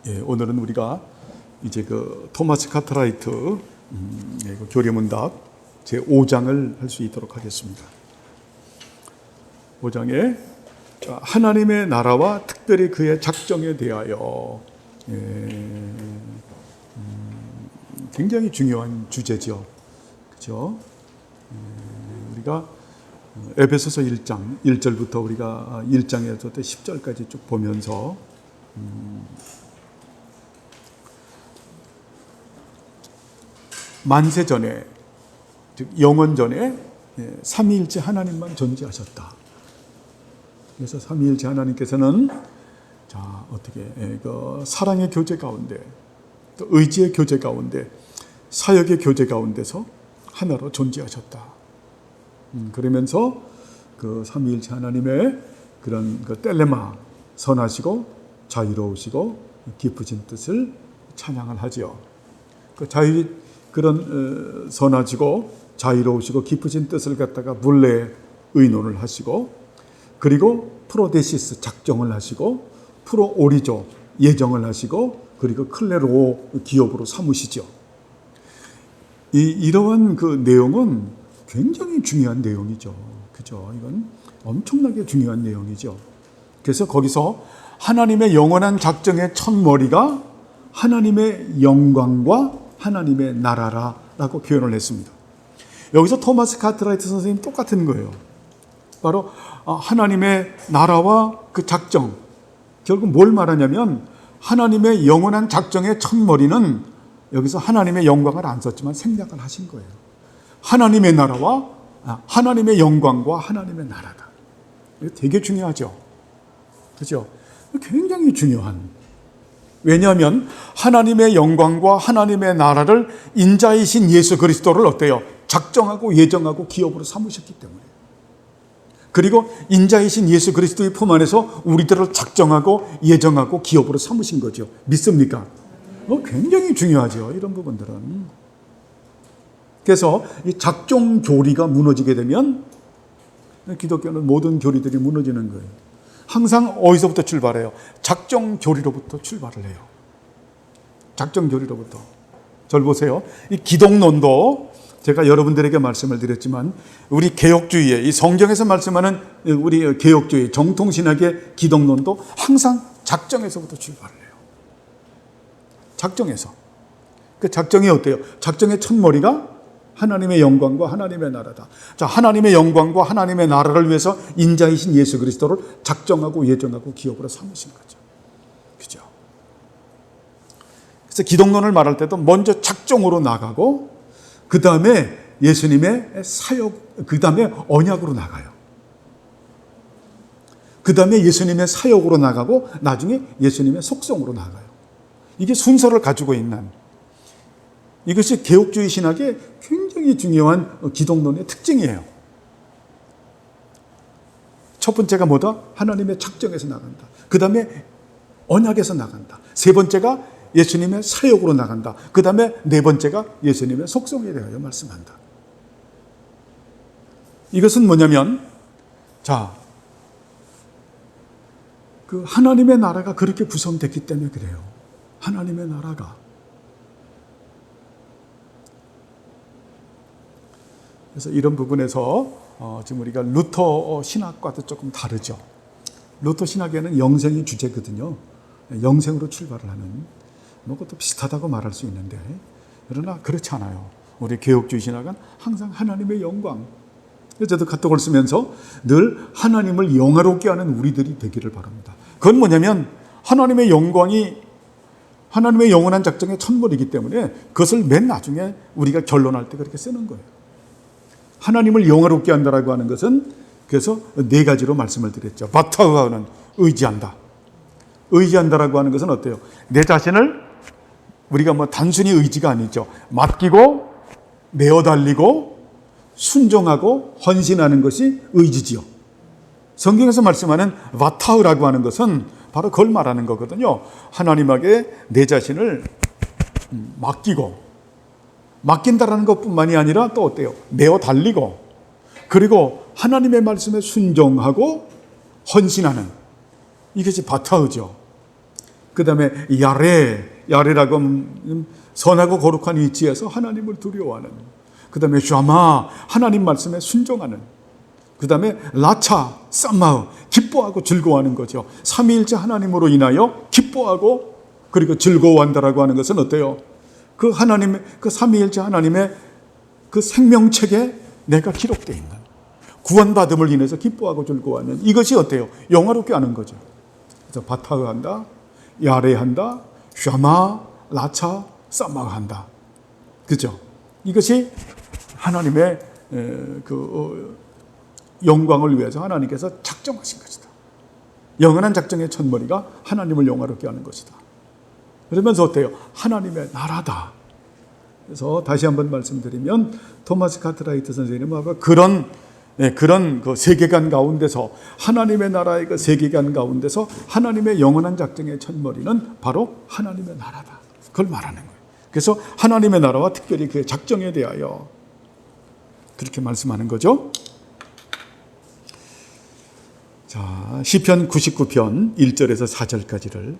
예, 오늘은 우리가 이제 그 토마스 카트라이트 그 교리문답 제 5장을 할 수 있도록 하겠습니다. 5장에 하나님의 나라와 특별히 그의 작정에 대하여 굉장히 중요한 주제죠. 그렇죠? 우리가 에베소서 1장 1절부터 우리가 1장에서 10절까지 쭉 보면서 만세 전에, 즉 영원 전에 삼위일체 하나님만 존재하셨다. 그래서 삼위일체 하나님께서는 어떻게 그 사랑의 교제 가운데, 또 의지의 교제 가운데, 사역의 교제 가운데서 하나로 존재하셨다. 그러면서 그 삼위일체 하나님의 그런 그 텔레마, 선하시고 자유로우시고 깊으신 뜻을 찬양을 하죠. 그 그런 선하시고 자유로우시고 깊으신 뜻을 갖다가 본래 의논을 하시고, 그리고 프로데시스 작정을 하시고, 프로오리조 예정을 하시고, 그리고 클레로 기업으로 삼으시죠. 이러한 그 내용은 굉장히 중요한 내용이죠. 그죠? 이건 엄청나게 중요한 내용이죠. 그래서 거기서 하나님의 영원한 작정의 첫머리가 하나님의 영광과 하나님의 나라라고 표현을 했습니다. 여기서 토마스 카트라이트 선생님 똑같은 거예요. 바로 하나님의 나라와 그 작정, 결국 뭘 말하냐면 하나님의 영원한 작정의 첫머리는 여기서 하나님의 영광을 안 썼지만 생략을 하신 거예요. 하나님의 나라와 하나님의 영광과 하나님의 나라다. 이거 되게 중요하죠. 그렇죠? 굉장히 중요한. 왜냐하면 하나님의 영광과 하나님의 나라를 인자이신 예수 그리스도를 어때요? 작정하고 예정하고 기업으로 삼으셨기 때문에. 그리고 인자이신 예수 그리스도의 품 안에서 우리들을 작정하고 예정하고 기업으로 삼으신 거죠. 믿습니까? 굉장히 중요하죠. 이런 부분들은. 그래서 이 작정 교리가 무너지게 되면 기독교는 모든 교리들이 무너지는 거예요. 항상 어디서부터 출발해요? 작정 교리로부터 출발을 해요. 작정 교리로부터. 절 보세요. 이 기독론도 제가 여러분들에게 말씀을 드렸지만 우리 개혁주의의 이 성경에서 말씀하는 우리 개혁주의 정통신학의 기독론도 항상 작정에서부터 출발을 해요. 작정에서. 그 작정이 어때요? 작정의 첫머리가 하나님의 영광과 하나님의 나라다. 자, 하나님의 영광과 하나님의 나라를 위해서 인자이신 예수 그리스도를 작정하고 예정하고 기업으로 삼으신 거죠. 그죠? 그래서 기독론을 말할 때도 먼저 작정으로 나가고, 그 다음에 예수님의 사역, 그 다음에 언약으로 나가요. 그 다음에 예수님의 사역으로 나가고, 나중에 예수님의 속성으로 나가요. 이게 순서를 가지고 있는, 이것이 개혁주의 신학의 굉장히 중요한 기독론의 특징이에요. 첫 번째가 뭐다? 하나님의 작정에서 나간다. 그 다음에 언약에서 나간다. 세 번째가 예수님의 사역으로 나간다. 그 다음에 네 번째가 예수님의 속성에 대하여 말씀한다. 이것은 뭐냐면, 그 하나님의 나라가 그렇게 구성됐기 때문에 그래요. 하나님의 나라가. 그래서 이런 부분에서 지금 우리가 루터 신학과도 조금 다르죠. 루터 신학에는 영생이 주제거든요. 영생으로 출발을 하는, 그것도 비슷하다고 말할 수 있는데, 그러나 그렇지 않아요. 우리 개혁주의 신학은 항상 하나님의 영광. 저도 카톡을 쓰면서 늘 하나님을 영화롭게 하는 우리들이 되기를 바랍니다. 그건 뭐냐면 하나님의 영광이 하나님의 영원한 작정의 첫머리이기 때문에 그것을 맨 나중에 우리가 결론할 때 그렇게 쓰는 거예요. 하나님을 영화롭게 한다라고 하는 것은, 그래서 네 가지로 말씀을 드렸죠. 바타우하는 의지한다. 의지한다라고 하는 것은 어때요? 내 자신을 우리가 뭐 단순히 의지가 아니죠. 맡기고 내어 달리고 순종하고 헌신하는 것이 의지지요. 성경에서 말씀하는 바타우라고 하는 것은 바로 그걸 말하는 거거든요. 하나님에게 내 자신을 맡긴다라는 것뿐만이 아니라 또 어때요? 내어 달리고, 그리고 하나님의 말씀에 순종하고 헌신하는, 이것이 바타우죠. 그 다음에 야레라고 선하고 거룩한 위치에서 하나님을 두려워하는. 그 다음에 샤마, 하나님 말씀에 순종하는. 그 다음에 라차, 쌈마우, 기뻐하고 즐거워하는 거죠. 삼위일체 하나님으로 인하여 기뻐하고 그리고 즐거워한다라고 하는 것은 어때요? 그 하나님의, 그 삼위일체 하나님의 그 생명책에 내가 기록되어 있는 구원받음을 인해서 기뻐하고 즐거워하는 이것이 어때요? 영화롭게 하는 거죠. 그래서 바타흐한다, 야레한다, 샤마, 라차, 쌈마한다. 그죠? 이것이 하나님의 영광을 위해서 하나님께서 작정하신 것이다. 영원한 작정의 첫머리가 하나님을 영화롭게 하는 것이다. 그러면서 어때요? 하나님의 나라다. 그래서 다시 한번 말씀드리면 토마스 카트라이트 선생님은 그런 그 세계관 가운데서 하나님의 나라의 그 세계관 가운데서 하나님의 영원한 작정의 첫머리는 바로 하나님의 나라다. 그걸 말하는 거예요. 그래서 하나님의 나라와 특별히 그 작정에 대하여 그렇게 말씀하는 거죠. 자, 시편 99편 1절에서 4절까지를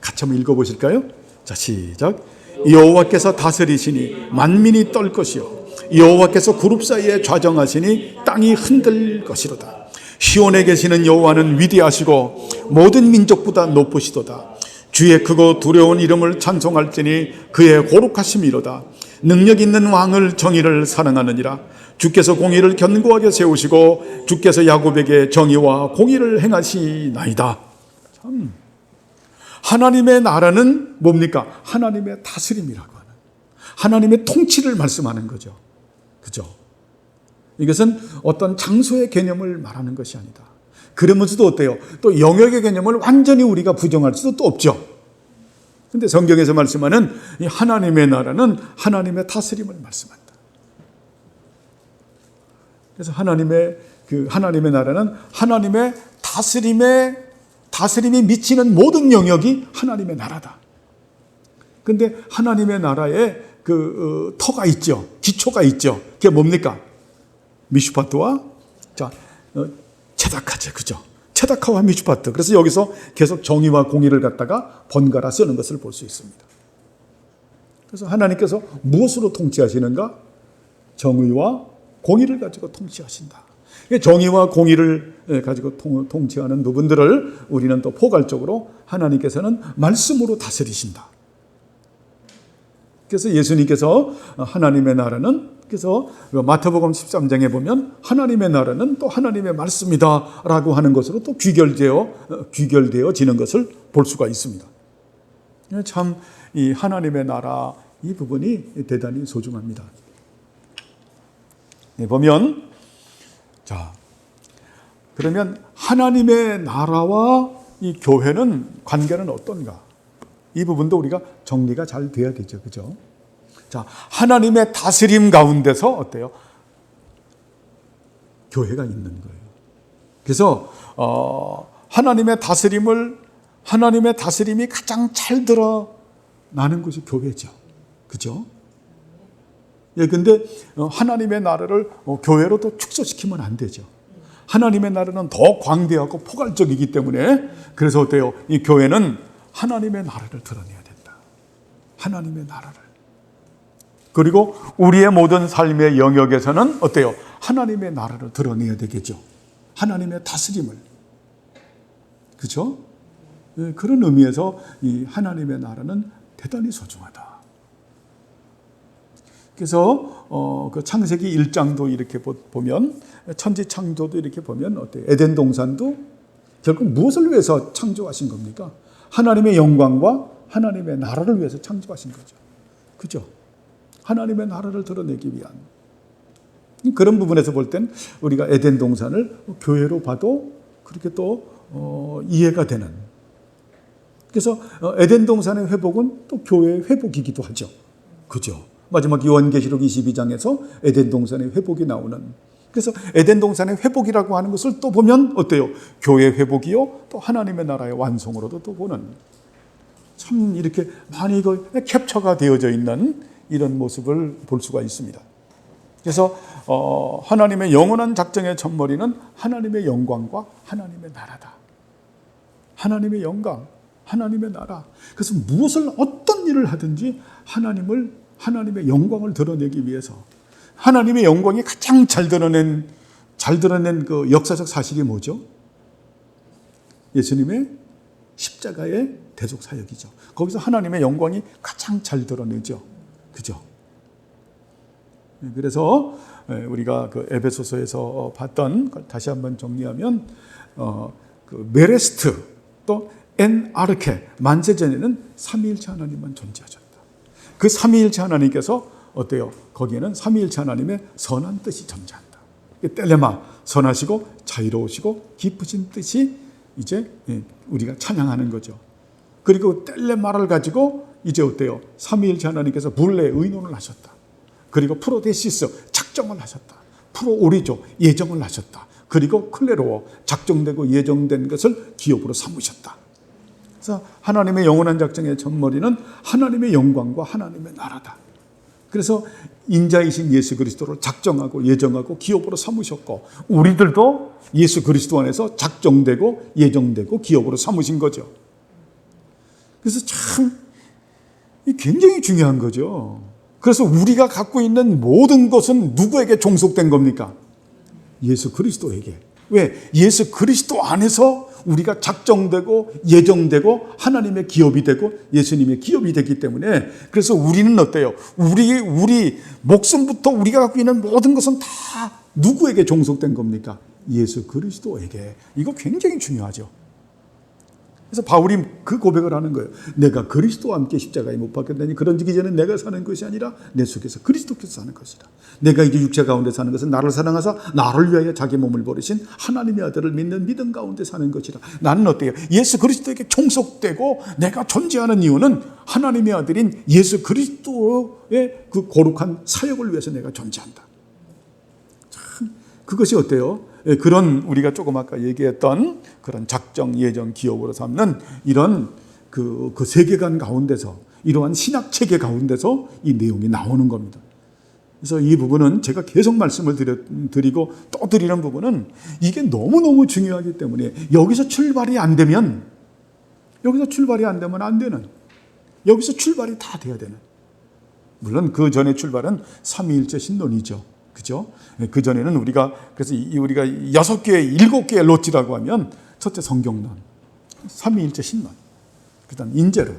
같이 한번 읽어보실까요? 자, 시작. 여호와께서 다스리시니 만민이 떨 것이요 여호와께서 그룹 사이에 좌정하시니 땅이 흔들 것이로다. 시온에 계시는 여호와는 위대하시고 모든 민족보다 높으시도다. 주의 크고 두려운 이름을 찬송할지니 그의 거룩하심이로다. 능력 있는 왕을 정의를 사랑하느니라. 주께서 공의를 견고하게 세우시고 주께서 야곱에게 정의와 공의를 행하시나이다. 참, 하나님의 나라는 뭡니까? 하나님의 다스림이라고 하는, 하나님의 통치를 말씀하는 거죠. 그죠? 이것은 어떤 장소의 개념을 말하는 것이 아니다. 그러면서도 어때요? 또 영역의 개념을 완전히 우리가 부정할 수도 또 없죠. 근데 성경에서 말씀하는 이 하나님의 나라는 하나님의 다스림을 말씀한다. 그래서 하나님의 나라는 하나님의 다스림이 미치는 모든 영역이 하나님의 나라다. 근데 하나님의 나라에 터가 있죠. 기초가 있죠. 그게 뭡니까? 미슈파트와 체다카제, 그죠? 체다카와 미슈파트. 그래서 여기서 계속 정의와 공의를 갖다가 번갈아 쓰는 것을 볼 수 있습니다. 그래서 하나님께서 무엇으로 통치하시는가? 정의와 공의를 가지고 통치하신다. 정의와 공의를 가지고 통치하는 부분들을 우리는 또 포괄적으로 하나님께서는 말씀으로 다스리신다. 그래서 예수님께서 하나님의 나라는, 그래서 마태복음 13장에 보면 하나님의 나라는 또 하나님의 말씀이다 라고 하는 것으로 또 귀결되어지는 것을 볼 수가 있습니다. 참 이 하나님의 나라 이 부분이 대단히 소중합니다. 보면, 자, 그러면 하나님의 나라와 이 교회는 관계는 어떤가? 이 부분도 우리가 정리가 잘 돼야 되죠. 그죠? 자, 하나님의 다스림 가운데서 어때요? 교회가 있는 거예요. 그래서, 하나님의 다스림이 가장 잘 드러나는 곳이 교회죠. 그죠? 예, 근데 하나님의 나라를 교회로 또 축소시키면 안 되죠. 하나님의 나라는 더 광대하고 포괄적이기 때문에, 그래서 어때요? 이 교회는 하나님의 나라를 드러내야 된다. 하나님의 나라를. 그리고 우리의 모든 삶의 영역에서는 어때요? 하나님의 나라를 드러내야 되겠죠. 하나님의 다스림을. 그렇죠? 예, 그런 의미에서 이 하나님의 나라는 대단히 소중하다. 그래서 그 창세기 1장도 이렇게 보면, 천지 창조도 이렇게 보면 어때요? 에덴 동산도 결국 무엇을 위해서 창조하신 겁니까? 하나님의 영광과 하나님의 나라를 위해서 창조하신 거죠. 그죠? 하나님의 나라를 드러내기 위한. 그런 부분에서 볼 땐 우리가 에덴 동산을 교회로 봐도 그렇게 또 이해가 되는. 그래서 에덴 동산의 회복은 또 교회의 회복이기도 하죠. 그죠? 마지막 요한계시록 22장에서 에덴 동산의 회복이 나오는. 그래서 에덴 동산의 회복이라고 하는 것을 또 보면 어때요? 교회의 회복이요, 또 하나님의 나라의 완성으로도 또 보는. 참 이렇게 많이 캡처가 되어져 있는 이런 모습을 볼 수가 있습니다. 그래서 하나님의 영원한 작정의 첫머리는 하나님의 영광과 하나님의 나라다. 하나님의 영광. 하나님의 나라. 그래서 무엇을 어떤 일을 하든지 하나님의 영광을 드러내기 위해서 하나님의 영광이 가장 잘 드러낸 그 역사적 사실이 뭐죠? 예수님의 십자가의 대속 사역이죠. 거기서 하나님의 영광이 가장 잘 드러내죠. 그죠? 그래서 우리가 그 에베소서에서 봤던, 다시 한번 정리하면 그 메레스트 또 엔아르케, 만세전에는 삼위일체 하나님만 존재하셨다. 그 삼위일체 하나님께서 어때요? 거기에는 삼위일체 하나님의 선한 뜻이 존재한다. 텔레마, 선하시고 자유로우시고 깊으신 뜻이 이제 우리가 찬양하는 거죠. 그리고 텔레마를 가지고 이제 어때요? 삼위일체 하나님께서 본래 의논을 하셨다. 그리고 프로데시스, 작정을 하셨다. 프로오리조, 예정을 하셨다. 그리고 클레로어, 작정되고 예정된 것을 기업으로 삼으셨다. 그래서 하나님의 영원한 작정의 첫머리는 하나님의 영광과 하나님의 나라다. 그래서 인자이신 예수 그리스도를 작정하고 예정하고 기업으로 삼으셨고, 우리들도 예수 그리스도 안에서 작정되고 예정되고 기업으로 삼으신 거죠. 그래서 참 굉장히 중요한 거죠. 그래서 우리가 갖고 있는 모든 것은 누구에게 종속된 겁니까? 예수 그리스도에게. 왜? 예수 그리스도 안에서 우리가 작정되고 예정되고 하나님의 기업이 되고 예수님의 기업이 되기 때문에, 그래서 우리는 어때요? 우리 목숨부터 우리가 갖고 있는 모든 것은 다 누구에게 종속된 겁니까? 예수 그리스도에게. 이거 굉장히 중요하죠. 그래서 바울이 그 고백을 하는 거예요. 내가 그리스도와 함께 십자가에 못 박혔다니 그런즉 이제는 내가 사는 것이 아니라 내 속에서 그리스도께서 사는 것이라. 내가 이제 육체 가운데 사는 것은 나를 사랑하사 나를 위하여 자기 몸을 버리신 하나님의 아들을 믿는 믿음 가운데 사는 것이라. 나는 어때요? 예수 그리스도에게 종속되고 내가 존재하는 이유는 하나님의 아들인 예수 그리스도의 그 거룩한 사역을 위해서 내가 존재한다. 참 그것이 어때요? 그런 우리가 조금 아까 얘기했던 그런 작정, 예정, 기업으로 삼는 이런 그 세계관 가운데서, 이러한 신학 체계 가운데서 이 내용이 나오는 겁니다. 그래서 이 부분은 제가 계속 말씀을 드리고 또 드리는 부분은 이게 너무너무 중요하기 때문에 여기서 출발이 안 되면 안 되는, 여기서 출발이 다 돼야 되는. 물론 그 전에 출발은 삼위일체 신론이죠. 그죠? 그 전에는 그래서 우리가 6개, 7개의 로지라고 하면, 첫째 성경론, 삼위일체 신론, 그다음 인재론,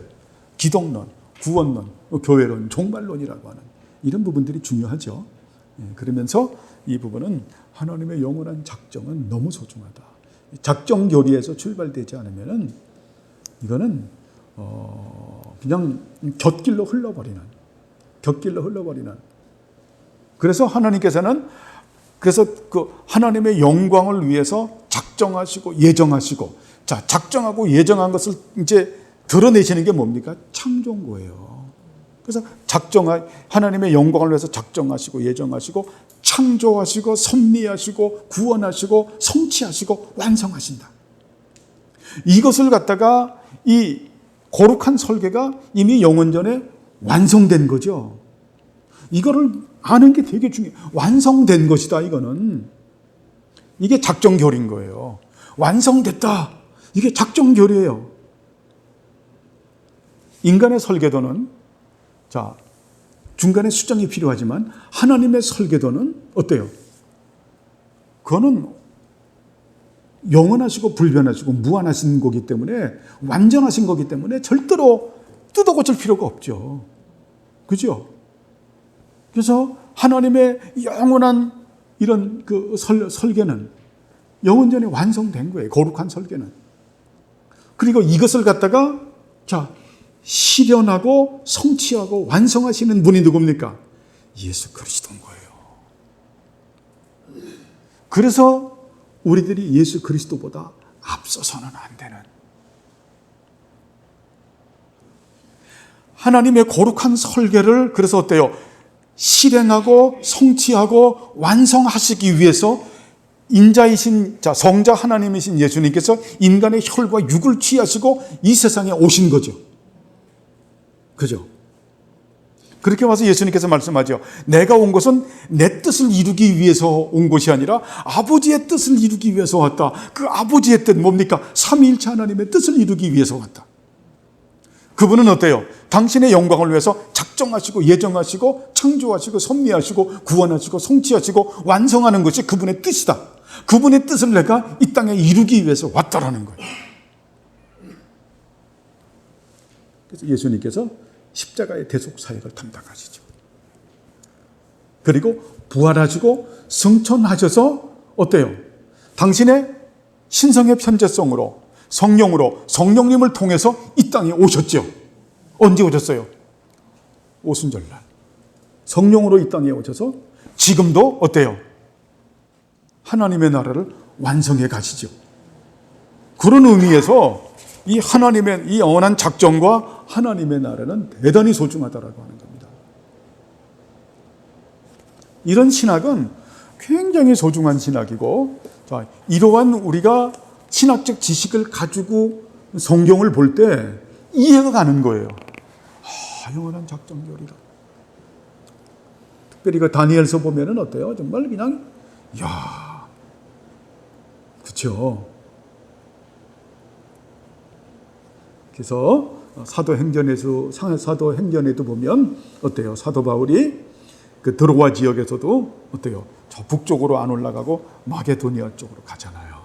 기독론, 구원론, 교회론, 종말론이라고 하는 이런 부분들이 중요하죠. 그러면서 이 부분은 하나님의 영원한 작정은 너무 소중하다. 작정 교리에서 출발되지 않으면은 이거는 그냥 곁길로 흘러버리는. 그래서 하나님께서는 그 하나님의 영광을 위해서 작정하시고 예정하시고, 자, 작정하고 예정한 것을 이제 드러내시는 게 뭡니까? 창조인 거예요. 그래서 하나님의 영광을 위해서 작정하시고 예정하시고 창조하시고 섭리하시고 구원하시고 성취하시고 완성하신다. 이것을 갖다가 이 거룩한 설계가 이미 영원전에 완성된 거죠. 이거를 아는 게 되게 중요해요. 완성된 것이다, 이거는. 이게 작정결인 거예요. 완성됐다. 이게 작정결이에요. 인간의 설계도는, 자, 중간에 수정이 필요하지만 하나님의 설계도는 어때요? 그거는 영원하시고 불변하시고 무한하신 거기 때문에, 완전하신 거기 때문에 절대로 뜯어 고칠 필요가 없죠. 그죠? 그래서 하나님의 영원한 이런 그 설계는 영원전에 완성된 거예요. 거룩한 설계는. 그리고 이것을 갖다가 자, 실현하고 성취하고 완성하시는 분이 누굽니까? 예수 그리스도인 거예요. 그래서 우리들이 예수 그리스도보다 앞서서는 안 되는, 하나님의 거룩한 설계를 그래서 어때요? 실행하고 성취하고 완성하시기 위해서 인자이신, 자, 성자 하나님이신 예수님께서 인간의 혈과 육을 취하시고 이 세상에 오신 거죠. 그죠? 그렇게 와서 예수님께서 말씀하죠. 내가 온 것은 내 뜻을 이루기 위해서 온 것이 아니라 아버지의 뜻을 이루기 위해서 왔다. 그 아버지의 뜻 뭡니까? 삼위일체 하나님의 뜻을 이루기 위해서 왔다. 그분은 어때요? 당신의 영광을 위해서 작정하시고 예정하시고 창조하시고 섭리하시고 구원하시고 성취하시고 완성하는 것이 그분의 뜻이다. 그분의 뜻을 내가 이 땅에 이루기 위해서 왔다라는 거예요. 그래서 예수님께서 십자가의 대속 사역을 담당하시죠. 그리고 부활하시고 승천하셔서 어때요? 당신의 신성의 편재성으로 성령으로 성령님을 통해서 이 땅에 오셨죠. 언제 오셨어요? 오순절날 성령으로 이 땅에 오셔서 지금도 어때요? 하나님의 나라를 완성해 가시죠. 그런 의미에서 이 하나님의 이 영원한 작정과 하나님의 나라는 대단히 소중하다라고 하는 겁니다. 이런 신학은 굉장히 소중한 신학이고, 자, 이러한 우리가 신학적 지식을 가지고 성경을 볼 때 이해가 가는 거예요. 영원한 작정교리라. 특별히 그 다니엘서 보면은 어때요? 정말 그냥, 이야, 그쵸. 그래서 사도행전에도 보면 어때요? 사도 바울이 그 드로아 지역에서도 어때요? 저 북쪽으로 안 올라가고 마게도니아 쪽으로 가잖아요.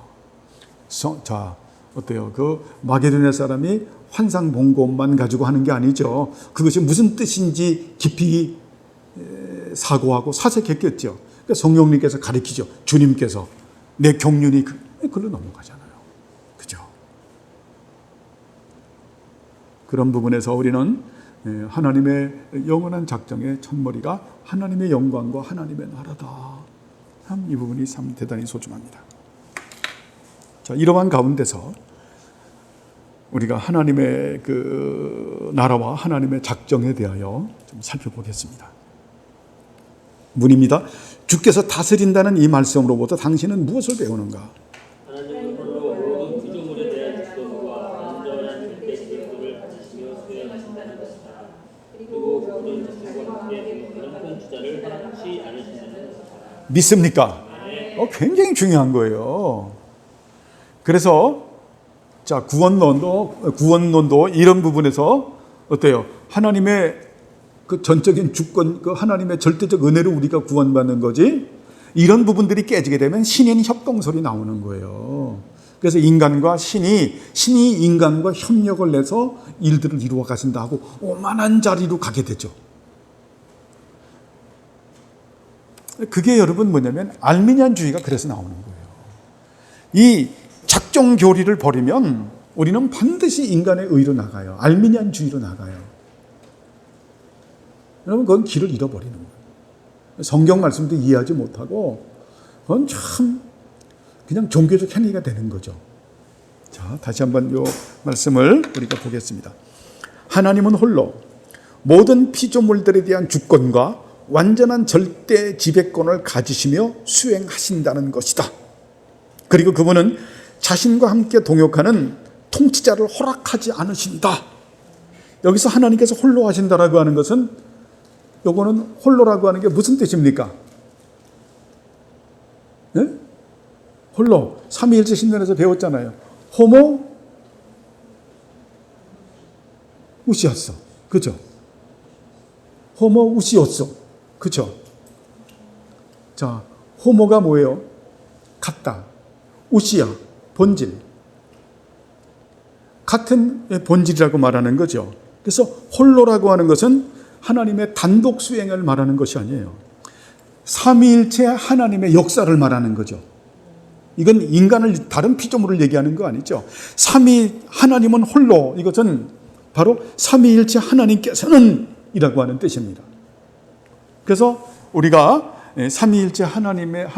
자, 어때요? 그 마게도니아 사람이 환상 본 것만 가지고 하는 게 아니죠. 그것이 무슨 뜻인지 깊이 사고하고 사색했겠죠. 그러니까 성령님께서 가르치죠. 주님께서 내 경륜이 그걸로 넘어가잖아요. 그죠? 그런 부분에서 우리는 하나님의 영원한 작정의 첫머리가 하나님의 영광과 하나님의 나라다. 참 이 부분이 참 대단히 소중합니다. 자, 이러한 가운데서 우리가 하나님의 그 나라와 하나님의 작정에 대하여 좀 살펴보겠습니다. 문입니다. 주께서 다스린다는 이 말씀으로부터 당신은 무엇을 배우는가? 하나님은 홀로 모든 피조물에 대한 주권과 온전한 절대 지배권을 가지시며 수행하신다는 것이다. 그리고 모든 자신과 함께 영권 주자를 허락치 않으신다는 것이다. 믿습니까? 굉장히 중요한 거예요. 그래서 자, 구원론도 이런 부분에서 어때요? 하나님의 그 전적인 주권, 그 하나님의 절대적 은혜로 우리가 구원받는 거지. 이런 부분들이 깨지게 되면 신인 협동설이 나오는 거예요. 그래서 신이 인간과 협력을 내서 일들을 이루어 가신다 하고 오만한 자리로 가게 되죠. 그게 여러분 뭐냐면 알미니안주의가 그래서 나오는 거예요. 이 작정 교리를 버리면 우리는 반드시 인간의 의로 나가요. 알미니안주의로 나가요. 여러분 그건 길을 잃어버리는 거예요. 성경 말씀도 이해하지 못하고 그건 참 그냥 종교적 행위가 되는 거죠. 자, 다시 한번 이 말씀을 우리가 보겠습니다. 하나님은 홀로 모든 피조물들에 대한 주권과 완전한 절대 지배권을 가지시며 수행하신다는 것이다. 그리고 그분은 자신과 함께 동역하는 통치자를 허락하지 않으신다. 여기서 하나님께서 홀로 하신다라고 하는 것은 요거는 홀로라고 하는 게 무슨 뜻입니까? 네? 홀로 삼위일체 신론에서 배웠잖아요. 호모 우시였어. 그죠? 호모 우시였어. 그죠? 자, 호모가 뭐예요? 같다. 우시야, 본질. 같은 본질이라고 말하는 거죠. 그래서 홀로라고 하는 것은 하나님의 단독 수행을 말하는 것이 아니에요. 삼위일체 하나님의 역사를 말하는 거죠. 이건 인간을 다른 피조물을 얘기하는 거 아니죠. 하나님은 홀로, 이것은 바로 삼위일체 하나님께서는 이라고 하는 뜻입니다. 그래서 우리가 삼위일체 하나님을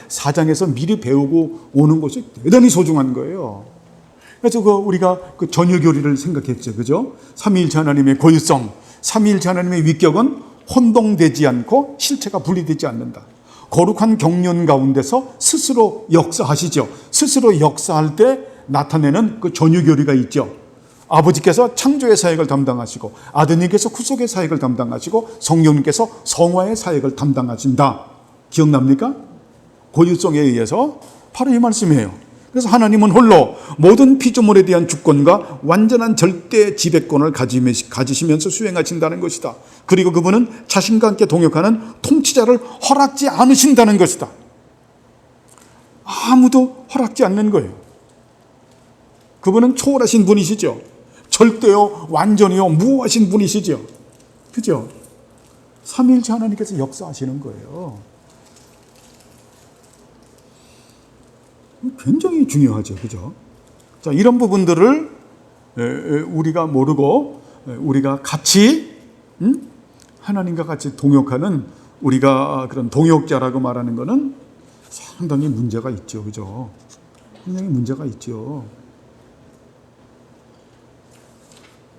사장에서 미리 배우고 오는 것이 대단히 소중한 거예요. 그래서 우리가 그 전유교리를 생각했죠. 그죠? 삼위일체 하나님의 고유성, 삼위일체 하나님의 위격은 혼동되지 않고 실체가 분리되지 않는다. 거룩한 경륜 가운데서 스스로 역사하시죠. 스스로 역사할 때 나타내는 그 전유교리가 있죠. 아버지께서 창조의 사역을 담당하시고 아드님께서 구속의 사역을 담당하시고 성령님께서 성화의 사역을 담당하신다. 기억납니까? 고유성에 의해서 바로 이 말씀이에요. 그래서 하나님은 홀로 모든 피조물에 대한 주권과 완전한 절대 지배권을 가지시면서 수행하신다는 것이다. 그리고 그분은 자신과 함께 동역하는 통치자를 허락지 않으신다는 것이다. 아무도 허락지 않는 거예요. 그분은 초월하신 분이시죠. 절대요, 완전히요, 무하신 분이시죠. 그죠? 삼위일체 하나님께서 역사하시는 거예요. 굉장히 중요하죠. 그죠? 자, 이런 부분들을 우리가 모르고 우리가 같이 하나님과 같이 동역하는 우리가 그런 동역자라고 말하는 것은 상당히 문제가 있죠. 그죠? 굉장히 문제가 있죠.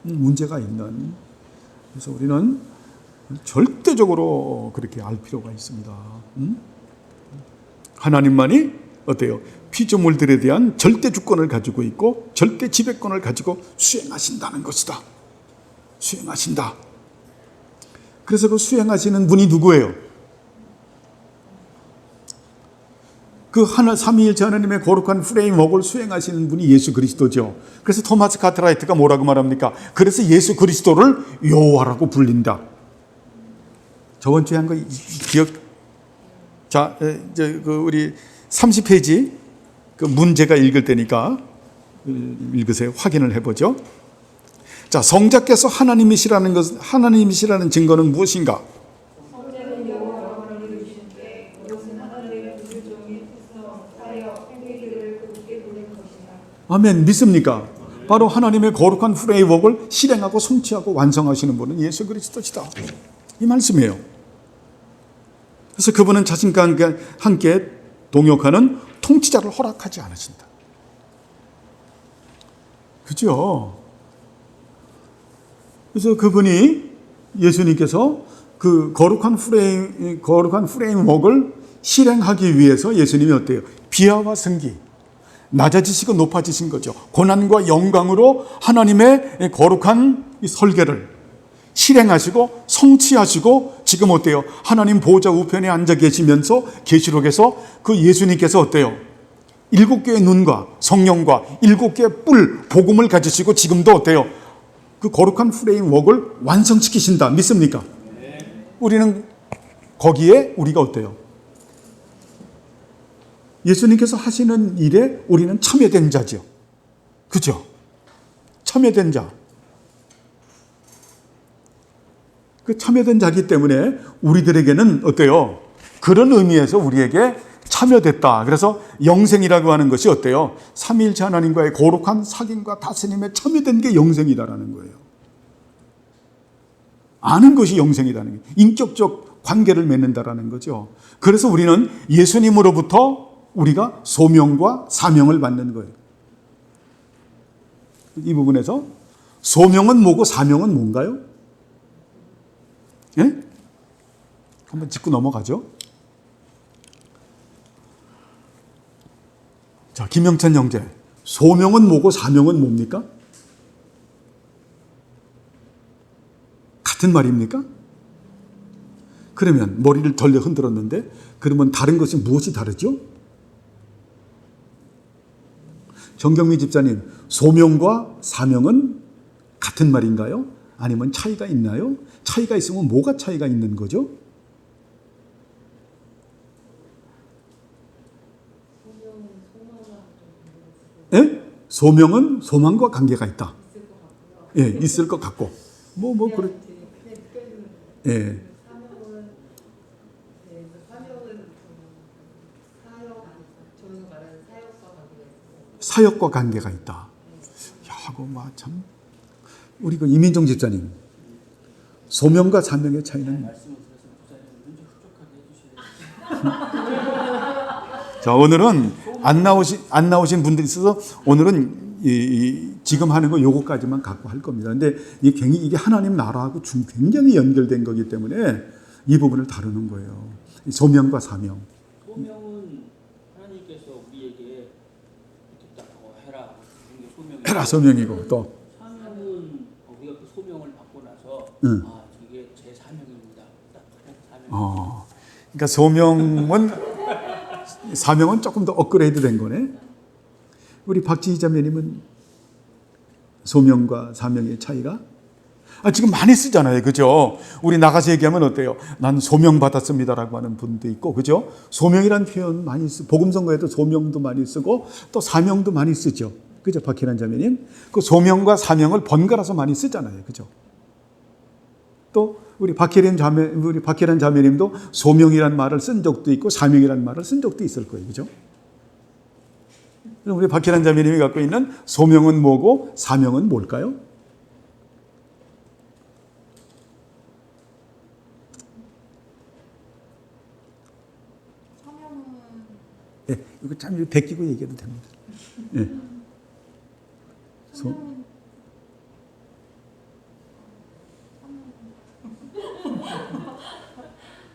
문제가 있는. 그래서 우리는 절대적으로 그렇게 알 필요가 있습니다. 하나님만이 어때요? 피조물들에 대한 절대 주권을 가지고 있고 절대 지배권을 가지고 수행하신다는 것이다. 수행하신다. 그래서 그 수행하시는 분이 누구예요? 그 삼위일체 하나님의 거룩한 프레임워크를 수행하시는 분이 예수 그리스도죠. 그래서 토마스 카트라이트가 뭐라고 말합니까? 그래서 예수 그리스도를 여호와라고 불린다. 저번 주에 한 거 기억. 자, 이제 우리 30페이지 그 문제가 읽을 때니까 읽으세요. 확인을 해보죠. 자, 성자께서 하나님이시라는 증거는 무엇인가? 성자는 여호와를 이루신데 그것은 하나님의 두 종이 사여 행위를 그분께 돌린 것이다. 아멘. 믿습니까? 바로 하나님의 거룩한 프레임워크를 실행하고 성취하고 완성하시는 분은 예수 그리스도시다. 이 말씀이에요. 그래서 그분은 자신과 함께 동역하는 통치자를 허락하지 않으신다. 그죠? 그래서 그분이 예수님께서 그 거룩한 프레임워크를 실행하기 위해서 예수님이 어때요? 비하와 승기, 낮아지시고 높아지신 거죠. 고난과 영광으로 하나님의 거룩한 이 설계를 실행하시고 성취하시고 지금 어때요? 하나님 보좌 우편에 앉아 계시면서 계시록에서 그 예수님께서 어때요? 7개의 눈과 성령과 7개의 뿔 복음을 가지시고 지금도 어때요? 그 거룩한 프레임워크를 완성시키신다. 믿습니까? 우리는 거기에 우리가 어때요? 예수님께서 하시는 일에 우리는 참여된 자죠. 그죠? 참여된 자. 그 참여된 자기 때문에 우리들에게는 어때요? 그런 의미에서 우리에게 참여됐다. 그래서 영생이라고 하는 것이 어때요? 삼위일체 하나님과의 거룩한 사귐과 다스림에 참여된 게 영생이다라는 거예요. 아는 것이 영생이라는 거예요. 인격적 관계를 맺는다라는 거죠. 그래서 우리는 예수님으로부터 우리가 소명과 사명을 받는 거예요. 이 부분에서 소명은 뭐고 사명은 뭔가요? 예? 한번 짚고 넘어가죠. 자, 김영찬 형제. 소명은 뭐고 사명은 뭡니까? 같은 말입니까? 그러면 머리를 덜 흔들었는데 그러면 다른 것이 무엇이 다르죠? 정경미 집사님, 소명과 사명은 같은 말인가요? 아니면 차이가 있나요? 차이가 있으면 뭐가 차이가 있는 거죠? 예? 소명은 소망과 관계가 있다. 예, 있을 것 같고. 그래. 예. 사역과 관계가 있다. 야, 그거 참. 우리 그 이민정 집사님, 소명과 사명의 차이는. 자, 오늘은 안 나오신 분들이 있어서 오늘은 지금 하는 거 요거까지만 갖고 할 겁니다. 근데 이게 하나님 나라하고 굉장히 연결된 거기 때문에 이 부분을 다루는 거예요. 소명과 사명. 소명은 하나님께서 우리에게 이렇게 딱 해라. 해라 소명이고 또 사명은 우리가 그 소명을 받고 나서 저게 제 사명입니다. 딱 사명. 그러니까 사명은 조금 더 업그레이드 된 거네. 우리 박지희 자매님은 소명과 사명의 차이가 지금 많이 쓰잖아요. 그죠? 우리 나가서 얘기하면 어때요? 난 소명 받았습니다라고 하는 분도 있고, 그죠? 소명이란 표현 많이 쓰고, 복음선거에도 소명도 많이 쓰고, 또 사명도 많이 쓰죠. 그죠? 박희란 자매님? 그 소명과 사명을 번갈아서 많이 쓰잖아요. 그죠? 또, 우리 박희란 자매님도 소명이란 말을 쓴 적도 있고, 사명이란 말을 쓴 적도 있을 거예요. 그죠? 그럼 우리 박희란 자매님이 갖고 있는 소명은 뭐고, 사명은 뭘까요? 예, 이거 참 베끼고 얘기해도 됩니다. 예.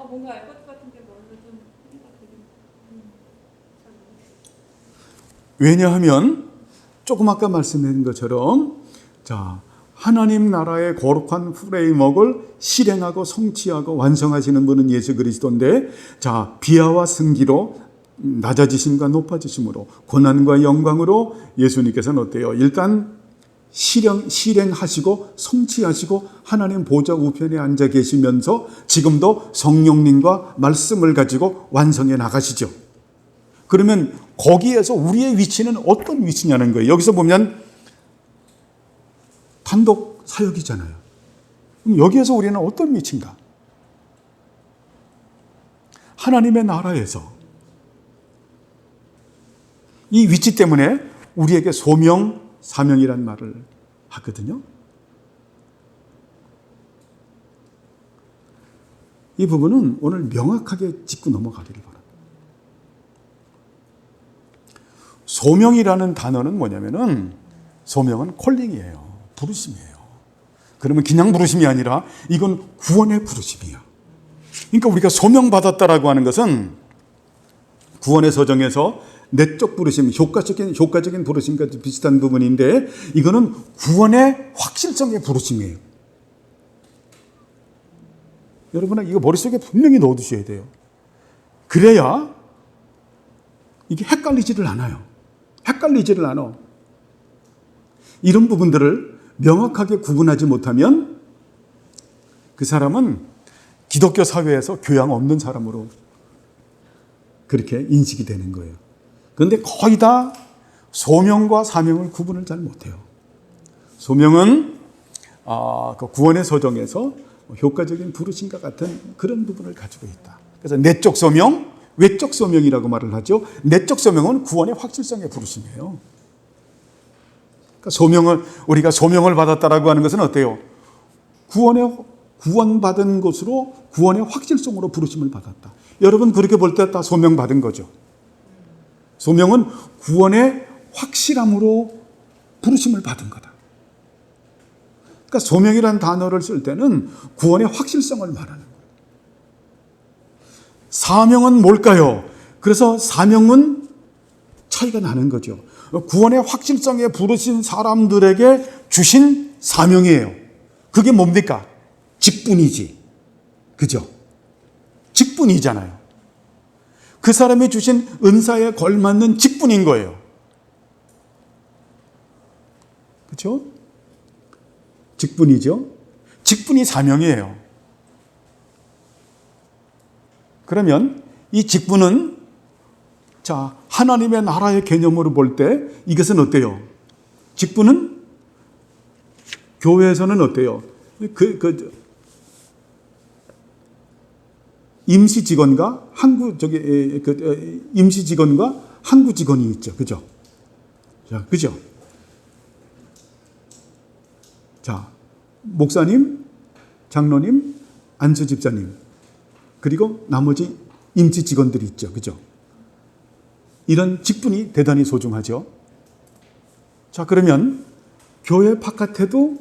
뭔가 알 것 같은데 뭘로 좀 생각되긴. 왜냐하면 조금 아까 말씀드린 것처럼 자, 하나님 나라의 거룩한 프레임워크를 실행하고 성취하고 완성하시는 분은 예수 그리스도인데, 자, 비하와 승기로 낮아지심과 높아지심으로 고난과 영광으로 예수님께서는 어때요? 일단 실행하시고 성취하시고 하나님 보좌 우편에 앉아 계시면서 지금도 성령님과 말씀을 가지고 완성해 나가시죠. 그러면 거기에서 우리의 위치는 어떤 위치냐는 거예요. 여기서 보면 단독 사역이잖아요. 그럼 여기에서 우리는 어떤 위치인가? 하나님의 나라에서 이 위치 때문에 우리에게 소명, 사명이란 말을 하거든요. 이 부분은 오늘 명확하게 짚고 넘어가기를 바랍니다. 소명이라는 단어는 뭐냐면은 소명은 콜링이에요. 부르심이에요. 그러면 그냥 부르심이 아니라 이건 구원의 부르심이에요. 그러니까 우리가 소명받았다라고 하는 것은 구원의 서정에서 내적 부르심, 효과적인 부르심과 비슷한 부분인데 이거는 구원의 확실성의 부르심이에요. 여러분 이거 머릿속에 분명히 넣어두셔야 돼요. 그래야 이게 헷갈리지를 않아요. 이런 부분들을 명확하게 구분하지 못하면 그 사람은 기독교 사회에서 교양 없는 사람으로 그렇게 인식이 되는 거예요. 그런데 거의 다 소명과 사명을 구분을 잘 못해요. 소명은 그 구원의 서정에서 효과적인 부르심과 같은 그런 부분을 가지고 있다. 그래서 내적 소명, 외적 소명이라고 말을 하죠. 내적 소명은 구원의 확실성의 부르심이에요. 그러니까 우리가 소명을 받았다라고 하는 것은 어때요? 구원받은 것으로 구원의 확실성으로 부르심을 받았다. 여러분 그렇게 볼 때 다 소명받은 거죠. 소명은 구원의 확실함으로 부르심을 받은 거다. 그러니까 소명이라는 단어를 쓸 때는 구원의 확실성을 말하는 거예요. 사명은 뭘까요? 그래서 사명은 차이가 나는 거죠. 구원의 확실성에 부르신 사람들에게 주신 사명이에요. 그게 뭡니까? 직분이지. 그죠? 직분이잖아요. 그 사람이 주신 은사에 걸맞는 직분인 거예요. 그렇죠? 직분이죠. 직분이 사명이에요. 그러면 이 직분은 자, 하나님의 나라의 개념으로 볼 때 이것은 어때요? 직분은 교회에서는 어때요? 임시 직원과 임시 직원과 항구 직원이 있죠. 그죠? 자, 그죠? 자, 목사님, 장로님, 안수 집사님, 그리고 나머지 임시 직원들이 있죠. 그죠? 이런 직분이 대단히 소중하죠. 자, 그러면 교회 바깥에도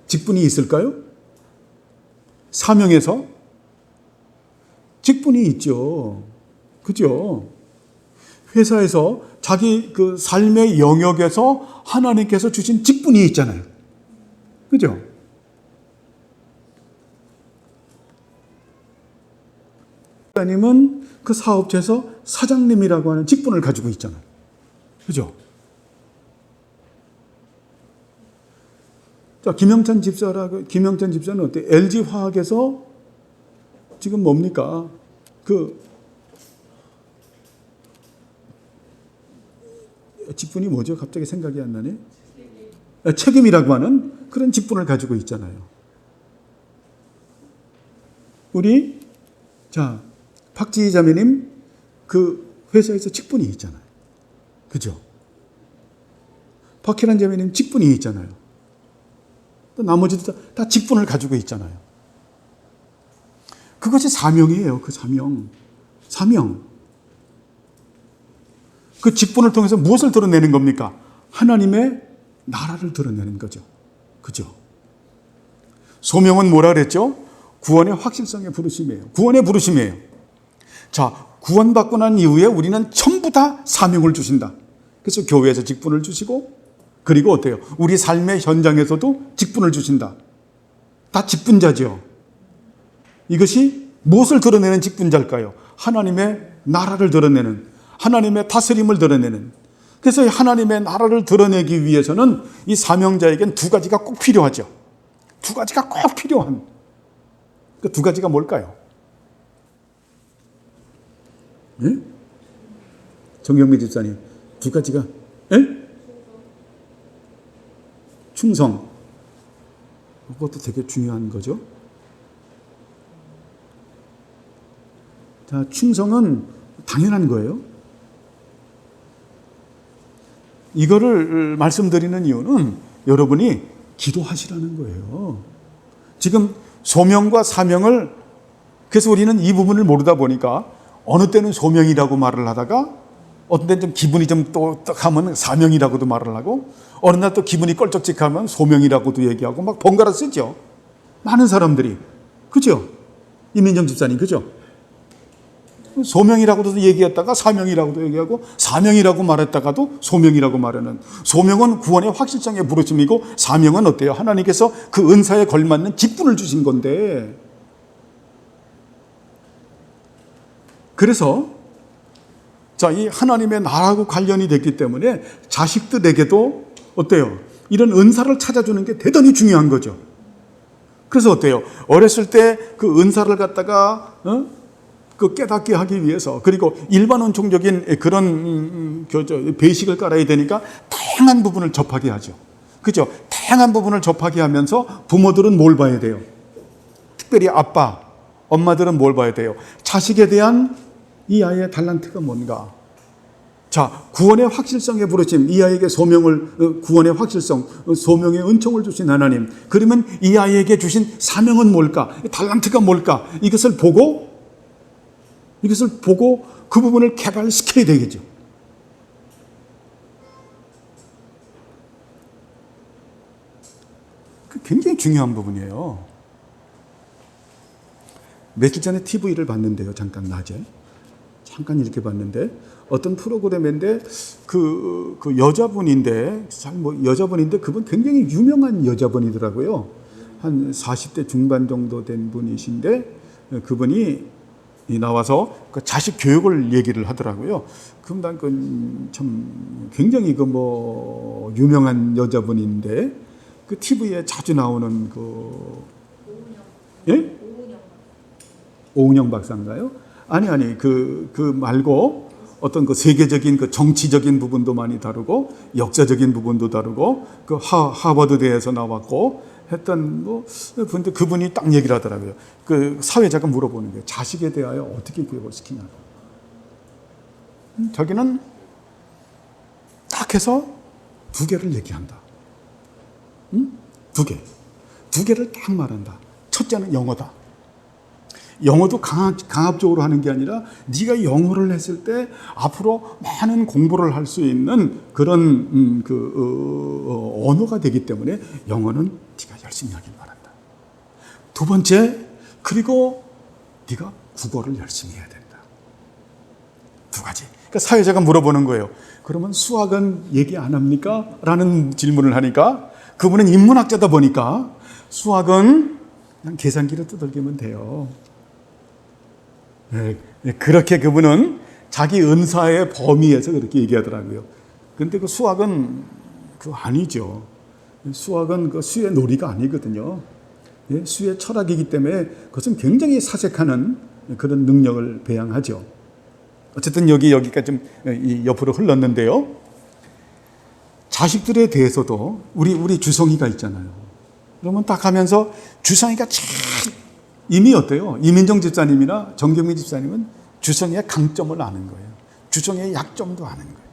직분이 있을까요? 사명에서 직분이 있죠. 그죠? 회사에서 자기 그 삶의 영역에서 하나님께서 주신 직분이 있잖아요. 그죠? 목사님은 그 사업체에서 사장님이라고 하는 직분을 가지고 있잖아요. 그죠? 자, 김영찬 집사는 어때? LG 화학에서 지금 뭡니까? 그 직분이 뭐죠? 갑자기 생각이 안 나네. 책임이라고 하는 그런 직분을 가지고 있잖아요. 우리 자 박지희 자매님 그 회사에서 직분이 있잖아요. 그죠? 박혜란 자매님 직분이 있잖아요. 또 나머지도 다 직분을 가지고 있잖아요. 그것이 사명이에요. 그 사명. 그 직분을 통해서 무엇을 드러내는 겁니까? 하나님의 나라를 드러내는 거죠. 그죠? 소명은 뭐라 그랬죠? 구원의 확실성의 부르심이에요. 구원의 부르심이에요. 자, 구원받고 난 이후에 우리는 전부 다 사명을 주신다. 그래서 교회에서 직분을 주시고, 그리고 어때요? 우리 삶의 현장에서도 직분을 주신다. 다 직분자죠. 이것이 무엇을 드러내는 직분자일까요? 하나님의 나라를 드러내는, 하나님의 다스림을 드러내는. 그래서 하나님의 나라를 드러내기 위해서는 이 사명자에겐 두 가지가 꼭 필요하죠. 두 가지가 꼭 필요한. 그 두 가지가 뭘까요? 예? 정경미 집사님, 두 가지가, 예? 충성. 그것도 되게 중요한 거죠. 자, 충성은 당연한 거예요. 이거를 말씀드리는 이유는 여러분이 기도하시라는 거예요. 지금 소명과 사명을, 그래서 우리는 이 부분을 모르다 보니까 어느 때는 소명이라고 말을 하다가 어떤 때는 좀 기분이 좀 똑똑하면 사명이라고도 말을 하고 어느 날 또 기분이 껄쩍직하면 소명이라고도 얘기하고 막 번갈아 쓰죠. 많은 사람들이. 그죠? 이민정 집사님, 그죠? 소명이라고도 얘기했다가 사명이라고도 얘기하고 사명이라고 말했다가도 소명이라고 말하는. 소명은 구원의 확실성의 부르심이고 사명은 어때요? 하나님께서 그 은사에 걸맞는 직분을 주신 건데, 그래서 자, 이 하나님의 나라하고 관련이 됐기 때문에 자식들에게도 어때요? 이런 은사를 찾아주는 게 대단히 중요한 거죠. 그래서 어때요? 어렸을 때 그 은사를 갖다가 그 깨닫게 하기 위해서, 그리고 일반 원총적인 그런 배식을 깔아야 되니까 다양한 부분을 접하게 하죠. 그죠? 다양한 부분을 접하게 하면서 부모들은 뭘 봐야 돼요? 특별히 아빠, 엄마들은 뭘 봐야 돼요? 자식에 대한 이 아이의 달란트가 뭔가. 자, 구원의 확실성에 부르심, 이 아이에게 소명을, 구원의 확실성, 소명의 은총을 주신 하나님. 그러면 이 아이에게 주신 사명은 뭘까? 달란트가 뭘까? 이것을 보고 그 부분을 개발시켜야 되겠죠. 굉장히 중요한 부분이에요. 며칠 전에 TV를 봤는데요. 잠깐 낮에. 잠깐 이렇게 봤는데 어떤 프로그램인데 그 여자분인데 여자분인데 그분 굉장히 유명한 여자분이더라고요. 한 40대 중반 정도 된 분이신데 그분이 나와서 그 자식 교육을 얘기를 하더라고요. 그럼 난 참 굉장히 유명한 여자분인데 그 TV에 자주 나오는 예? 오은영 박사인가요? 아니 그 말고 어떤 그 세계적인 그 정치적인 부분도 많이 다루고 역사적인 부분도 다루고 그 하버드대에서 나왔고 했던 근데 그분이 딱 얘기를 하더라고요. 그 사회자가 물어보는 거예요. 자식에 대하여 어떻게 교육을 시키냐고. 자기는 딱 해서 두 개를 얘기한다. 두 개를 딱 말한다. 첫째는 영어다. 영어도 강압적으로 하는 게 아니라 네가 영어를 했을 때 앞으로 많은 공부를 할 수 있는 그런 언어가 되기 때문에 영어는 네가 열심히 하길 바란다. 두 번째, 그리고 네가 국어를 열심히 해야 된다. 두 가지. 그러니까 사회자가 물어보는 거예요. 그러면 수학은 얘기 안 합니까? 라는 질문을 하니까 그분은 인문학자다 보니까 수학은 그냥 계산기로 두들기면 돼요. 네, 그렇게 그분은 자기 은사의 범위에서 그렇게 얘기하더라고요. 그런데 그 수학은 그거 아니죠. 수학은 그 수의 놀이가 아니거든요. 예, 수의 철학이기 때문에 그것은 굉장히 사색하는 그런 능력을 배양하죠. 어쨌든 여기까지 좀 옆으로 흘렀는데요. 자식들에 대해서도 우리 주성이가 있잖아요. 그러면 딱 하면서 주성이가 참 이미 어때요? 이민정 집사님이나 정경민 집사님은 주성이의 강점을 아는 거예요. 주성이의 약점도 아는 거예요.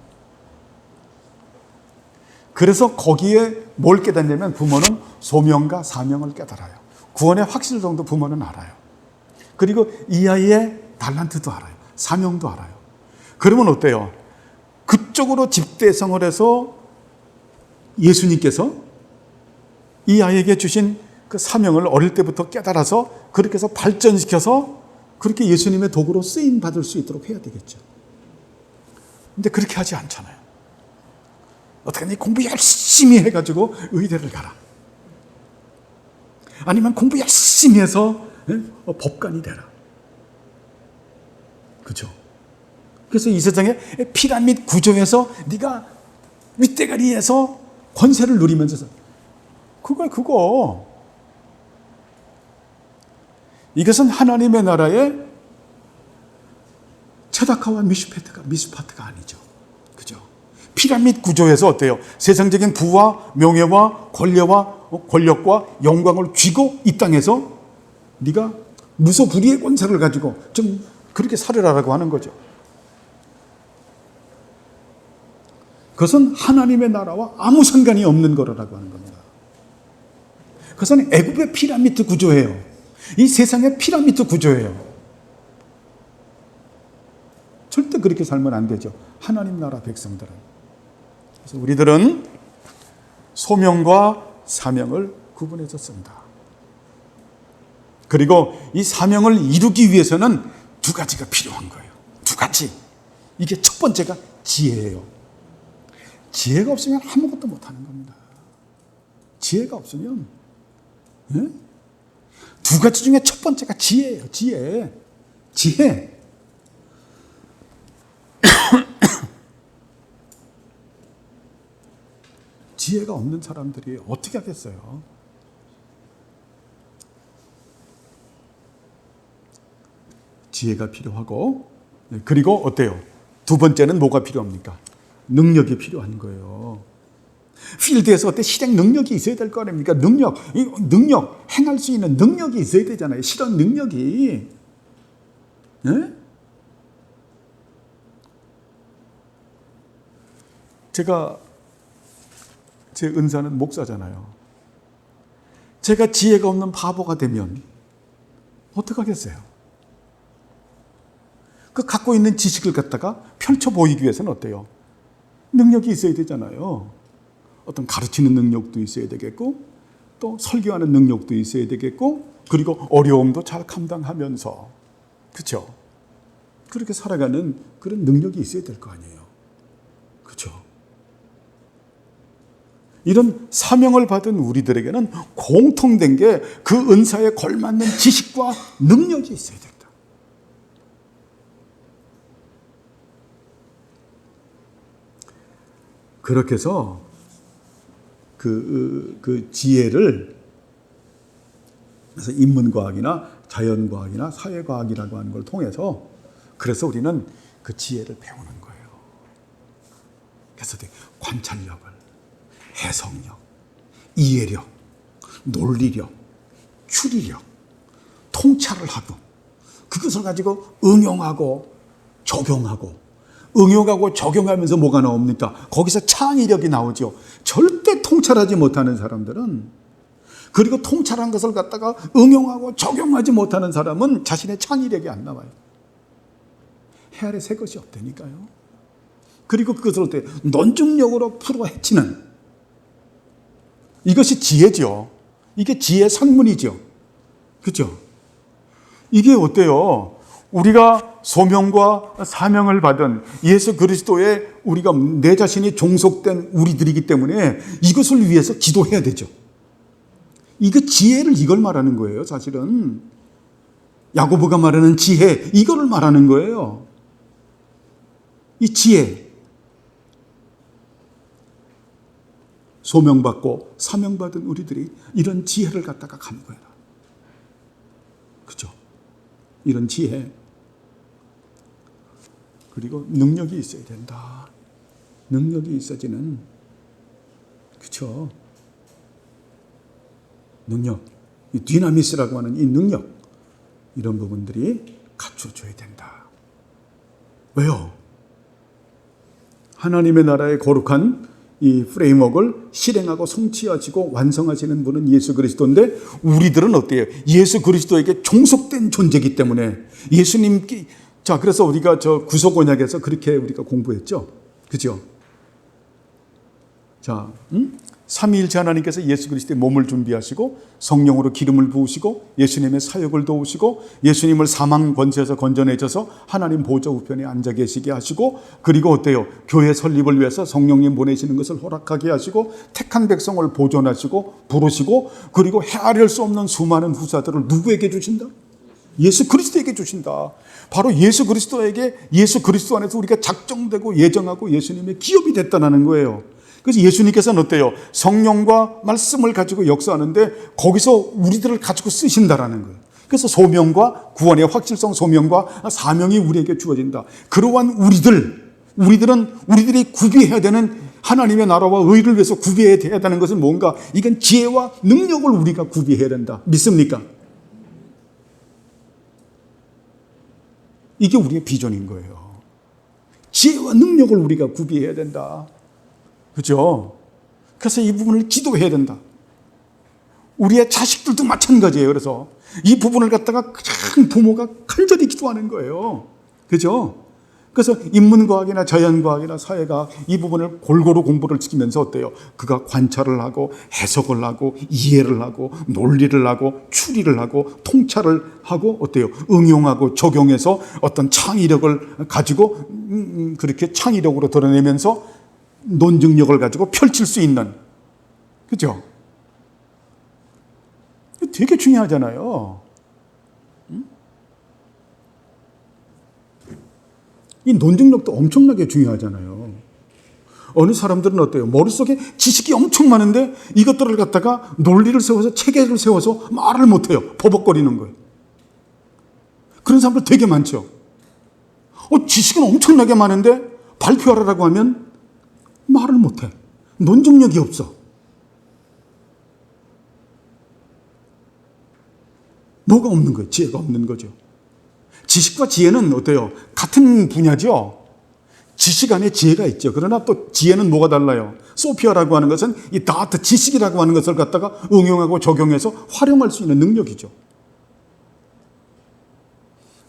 그래서 거기에 뭘 깨닫냐면 부모는 소명과 사명을 깨달아요. 구원의 확실성도 부모는 알아요. 그리고 이 아이의 달란트도 알아요. 사명도 알아요. 그러면 어때요? 그쪽으로 집대성을 해서 예수님께서 이 아이에게 주신 그 사명을 어릴 때부터 깨달아서 그렇게 해서 발전시켜서 그렇게 예수님의 도구로 쓰임 받을 수 있도록 해야 되겠죠. 근데 그렇게 하지 않잖아요. 어떻게 공부 열심히 해가지고 의대를 가라. 아니면 공부 열심히 해서 법관이 되라. 그죠? 그래서 이 세상에 피라미드 구조에서 네가 윗대가리에서 권세를 누리면서 그거 이것은 하나님의 나라의 체다카와 미슈파트가 아니죠. 그죠? 피라미드 구조에서 어때요? 세상적인 부와 명예와 권력과 영광을 쥐고 이 땅에서 네가 무소불위의 권세를 가지고 좀 그렇게 살으라고 하는 거죠. 그것은 하나님의 나라와 아무 상관이 없는 거라고 하는 겁니다. 그것은 애굽의 피라미드 구조예요. 이 세상의 피라미드 구조예요. 절대 그렇게 살면 안 되죠. 하나님 나라 백성들은. 그래서 우리들은 소명과 사명을 구분해서 쓴다. 그리고 이 사명을 이루기 위해서는 두 가지가 필요한 거예요. 두 가지. 이게 첫 번째가 지혜예요. 지혜가 없으면 아무것도 못하는 겁니다. 지혜가 없으면 두 가지 중에 첫 번째가 지혜예요. 지혜. 지혜가 없는 사람들이 어떻게 하겠어요? 지혜가 필요하고, 그리고 어때요? 두 번째는 뭐가 필요합니까? 능력이 필요한 거예요. 필드에서 어때? 실행 능력이 있어야 될 거 아닙니까? 능력, 행할 수 있는 능력이 있어야 되잖아요. 실현 능력이. 네? 제 은사는 목사잖아요. 제가 지혜가 없는 바보가 되면 어떡하겠어요? 그 갖고 있는 지식을 갖다가 펼쳐 보이기 위해서는 어때요? 능력이 있어야 되잖아요. 어떤 가르치는 능력도 있어야 되겠고, 또 설교하는 능력도 있어야 되겠고, 그리고 어려움도 잘 감당하면서, 그렇죠? 그렇게 살아가는 그런 능력이 있어야 될 거 아니에요. 그렇죠? 이런 사명을 받은 우리들에게는 공통된 게 그 은사에 걸맞는 지식과 능력이 있어야 된다. 그렇게 해서 그 지혜를, 그래서 인문과학이나 자연과학이나 사회과학이라고 하는 걸 통해서 그래서 우리는 그 지혜를 배우는 거예요. 그래서 관찰력을, 해석력, 이해력, 논리력, 추리력, 통찰을 하고 그것을 가지고 응용하고 적용하면서 뭐가 나옵니까? 거기서 창의력이 나오죠. 절대 통찰하지 못하는 사람들은, 그리고 통찰한 것을 갖다가 응용하고 적용하지 못하는 사람은 자신의 창의력이 안 나와요. 해 아래 새 것이 없다니까요. 그리고 그것을 어떻게 논증력으로 풀어 헤치는, 이것이 지혜죠. 이게 지혜의 산문이죠. 그렇죠? 이게 어때요? 우리가 소명과 사명을 받은 예수 그리스도의 우리가 내 자신이 종속된 우리들이기 때문에 이것을 위해서 기도해야 되죠. 이거 지혜를 이걸 말하는 거예요. 사실은 야고보가 말하는 지혜, 이거를 말하는 거예요. 이 지혜. 소명받고 사명받은 우리들이 이런 지혜를 갖다가 간구해라. 그죠? 이런 지혜. 그리고 능력이 있어야 된다. 능력이 있어지는, 그죠? 능력. 이 디나미스라고 하는 이 능력. 이런 부분들이 갖춰줘야 된다. 왜요? 하나님의 나라의 거룩한 이 프레임워크를 실행하고 성취하시고 완성하시는 분은 예수 그리스도인데 우리들은 어때요? 예수 그리스도에게 종속된 존재이기 때문에 예수님께 자 그래서 우리가 저 구속 언약에서 그렇게 우리가 공부했죠. 그죠? 자, 삼위일체 하나님께서 예수 그리스도의 몸을 준비하시고 성령으로 기름을 부으시고 예수님의 사역을 도우시고 예수님을 사망 권세에서 건져내셔서 하나님 보좌 우편에 앉아 계시게 하시고 그리고 어때요? 교회 설립을 위해서 성령님 보내시는 것을 허락하게 하시고 택한 백성을 보존하시고 부르시고 그리고 헤아릴 수 없는 수많은 후사들을 누구에게 주신다? 예수 그리스도에게 주신다. 바로 예수 그리스도에게 예수 그리스도 안에서 우리가 작정되고 예정하고 예수님의 기업이 됐다는 거예요. 그래서 예수님께서는 어때요? 성령과 말씀을 가지고 역사하는데 거기서 우리들을 가지고 쓰신다라는 거예요. 그래서 소명과 구원의 확실성, 소명과 사명이 우리에게 주어진다. 그러한 우리들은 우리들이 구비해야 되는 하나님의 나라와 의를 위해서 구비해야 되는 것은 뭔가? 이건 지혜와 능력을 우리가 구비해야 된다. 믿습니까? 이게 우리의 비전인 거예요. 지혜와 능력을 우리가 구비해야 된다. 그죠? 그래서 이 부분을 기도해야 된다. 우리의 자식들도 마찬가지예요. 그래서 이 부분을 갖다가 그냥 부모가 간절히 기도하는 거예요. 그죠? 그래서 인문과학이나 자연과학이나 사회과학 이 부분을 골고루 공부를 시키면서 어때요? 그가 관찰을 하고 해석을 하고 이해를 하고 논리를 하고 추리를 하고 통찰을 하고 어때요? 응용하고 적용해서 어떤 창의력을 가지고 그렇게 창의력으로 드러내면서 논증력을 가지고 펼칠 수 있는, 그죠? 되게 중요하잖아요. 이 논증력도 엄청나게 중요하잖아요. 어느 사람들은 어때요? 머릿속에 지식이 엄청 많은데 이것들을 갖다가 논리를 세워서 체계를 세워서 말을 못해요. 버벅거리는 거예요. 그런 사람들 되게 많죠. 지식은 엄청나게 많은데 발표하라고 하면 말을 못해. 논증력이 없어. 뭐가 없는 거예요? 지혜가 없는 거죠. 지식과 지혜는 어때요? 같은 분야죠. 지식 안에 지혜가 있죠. 그러나 또 지혜는 뭐가 달라요? 소피아라고 하는 것은 이 다트 지식이라고 하는 것을 갖다가 응용하고 적용해서 활용할 수 있는 능력이죠.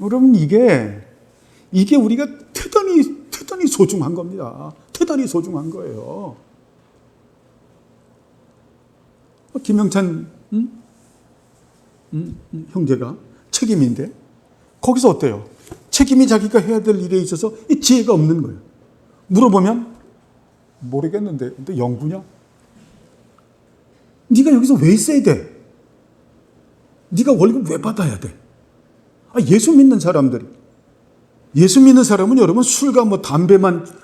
여러분 이게 우리가 대단히 소중한 겁니다. 대단히 소중한 거예요. 김영찬 형제가 책임인데 거기서 어때요? 책임이 자기가 해야 될 일에 있어서 이 지혜가 없는 거예요. 물어보면 모르겠는데 근데 연구냐? 네가 여기서 왜 있어야 돼? 네가 월급 왜 받아야 돼? 예수 믿는 사람은 여러분 술과 담배만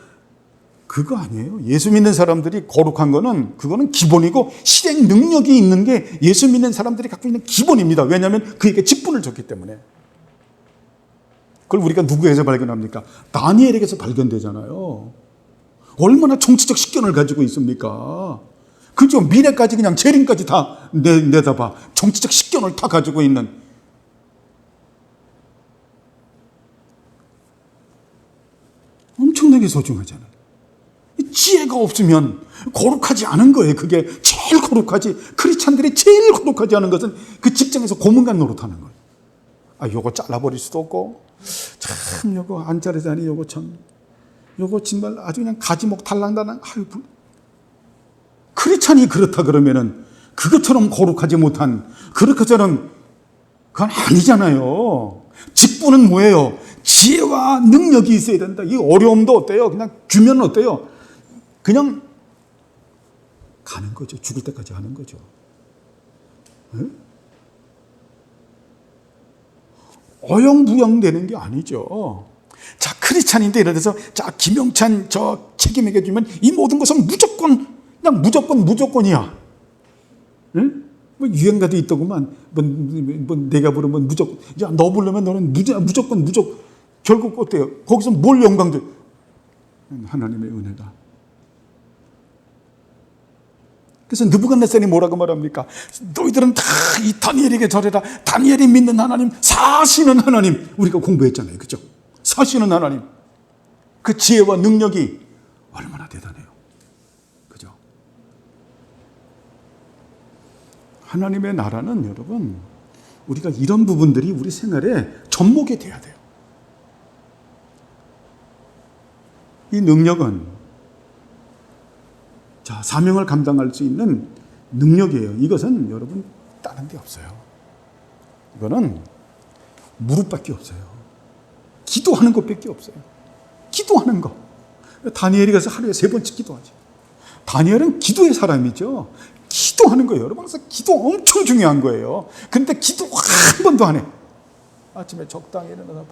그거 아니에요. 예수 믿는 사람들이 거룩한 거는 그거는 기본이고 실행 능력이 있는 게 예수 믿는 사람들이 갖고 있는 기본입니다. 왜냐하면 그에게 직분을 줬기 때문에. 그걸 우리가 누구에서 발견합니까? 다니엘에게서 발견되잖아요. 얼마나 정치적 식견을 가지고 있습니까? 그죠? 미래까지 그냥 재림까지 다 내다봐. 정치적 식견을 다 가지고 있는. 엄청나게 소중하잖아요. 지혜가 없으면 거룩하지 않은 거예요. 그게 제일 거룩하지. 크리스찬들이 제일 거룩하지 않은 것은 그 직장에서 고문관 노릇하는 거예요. 요거 잘라버릴 수도 없고 참 요거 안 자르자니 요거 정말 아주 그냥 가지목 달랑달랑. 크리스찬이 그렇다 그러면은 그것처럼 거룩하지 못한 그렇게처럼 그건 아니잖아요. 직분은 뭐예요? 지혜와 능력이 있어야 된다. 이 어려움도 어때요? 그냥 주면 어때요? 그냥 가는 거죠. 죽을 때까지 하는 거죠. 네? 어영부영 되는 게 아니죠. 자, 크리스찬인데 예를 들어서 자, 김영찬 저 책임에게 주면 이 모든 것은 무조건 그냥 무조건이야. 응? 뭐 유행가도 있더구만. 뭐 내가 부르면 무조건. 야, 너 부르면 너는 무조건. 결국 어때요? 거기서 뭘 영광들? 하나님의 은혜다. 그래서 느부갓네살이 뭐라고 말합니까? 너희들은 다 이 다니엘에게 절해라. 다니엘이 믿는 하나님, 사시는 하나님. 우리가 공부했잖아요. 그죠? 사시는 하나님. 그 지혜와 능력이 얼마나 대단해요. 그죠? 하나님의 나라는 여러분, 우리가 이런 부분들이 우리 생활에 접목이 돼야 돼요. 이 능력은 자, 사명을 감당할 수 있는 능력이에요. 이것은 여러분 다른 데 없어요. 이거는 무릎밖에 없어요. 기도하는 것밖에 없어요. 기도하는 거. 다니엘이 가서 하루에 3번씩 기도하죠. 다니엘은 기도의 사람이죠. 기도하는 거예요. 여러분, 그래서 기도 엄청 중요한 거예요. 근데 기도 한 번도 안 해. 아침에 적당히 일어나서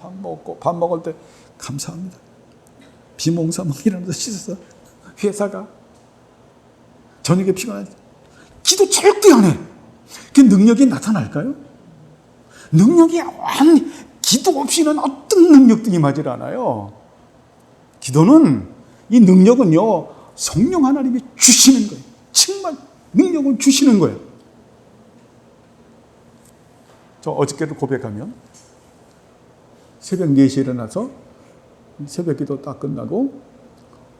밥 먹을 때 감사합니다. 비몽사몽 일어나서 씻어서 회사가 저녁에 피곤하지. 기도 절대 안 해. 그 능력이 나타날까요? 능력이 기도 없이는 어떤 능력도 임하지 않아요. 기도는, 이 능력은요, 성령 하나님이 주시는 거예요. 정말 능력을 주시는 거예요. 저 어저께도 고백하면 새벽 4시에 일어나서 새벽 기도 딱 끝나고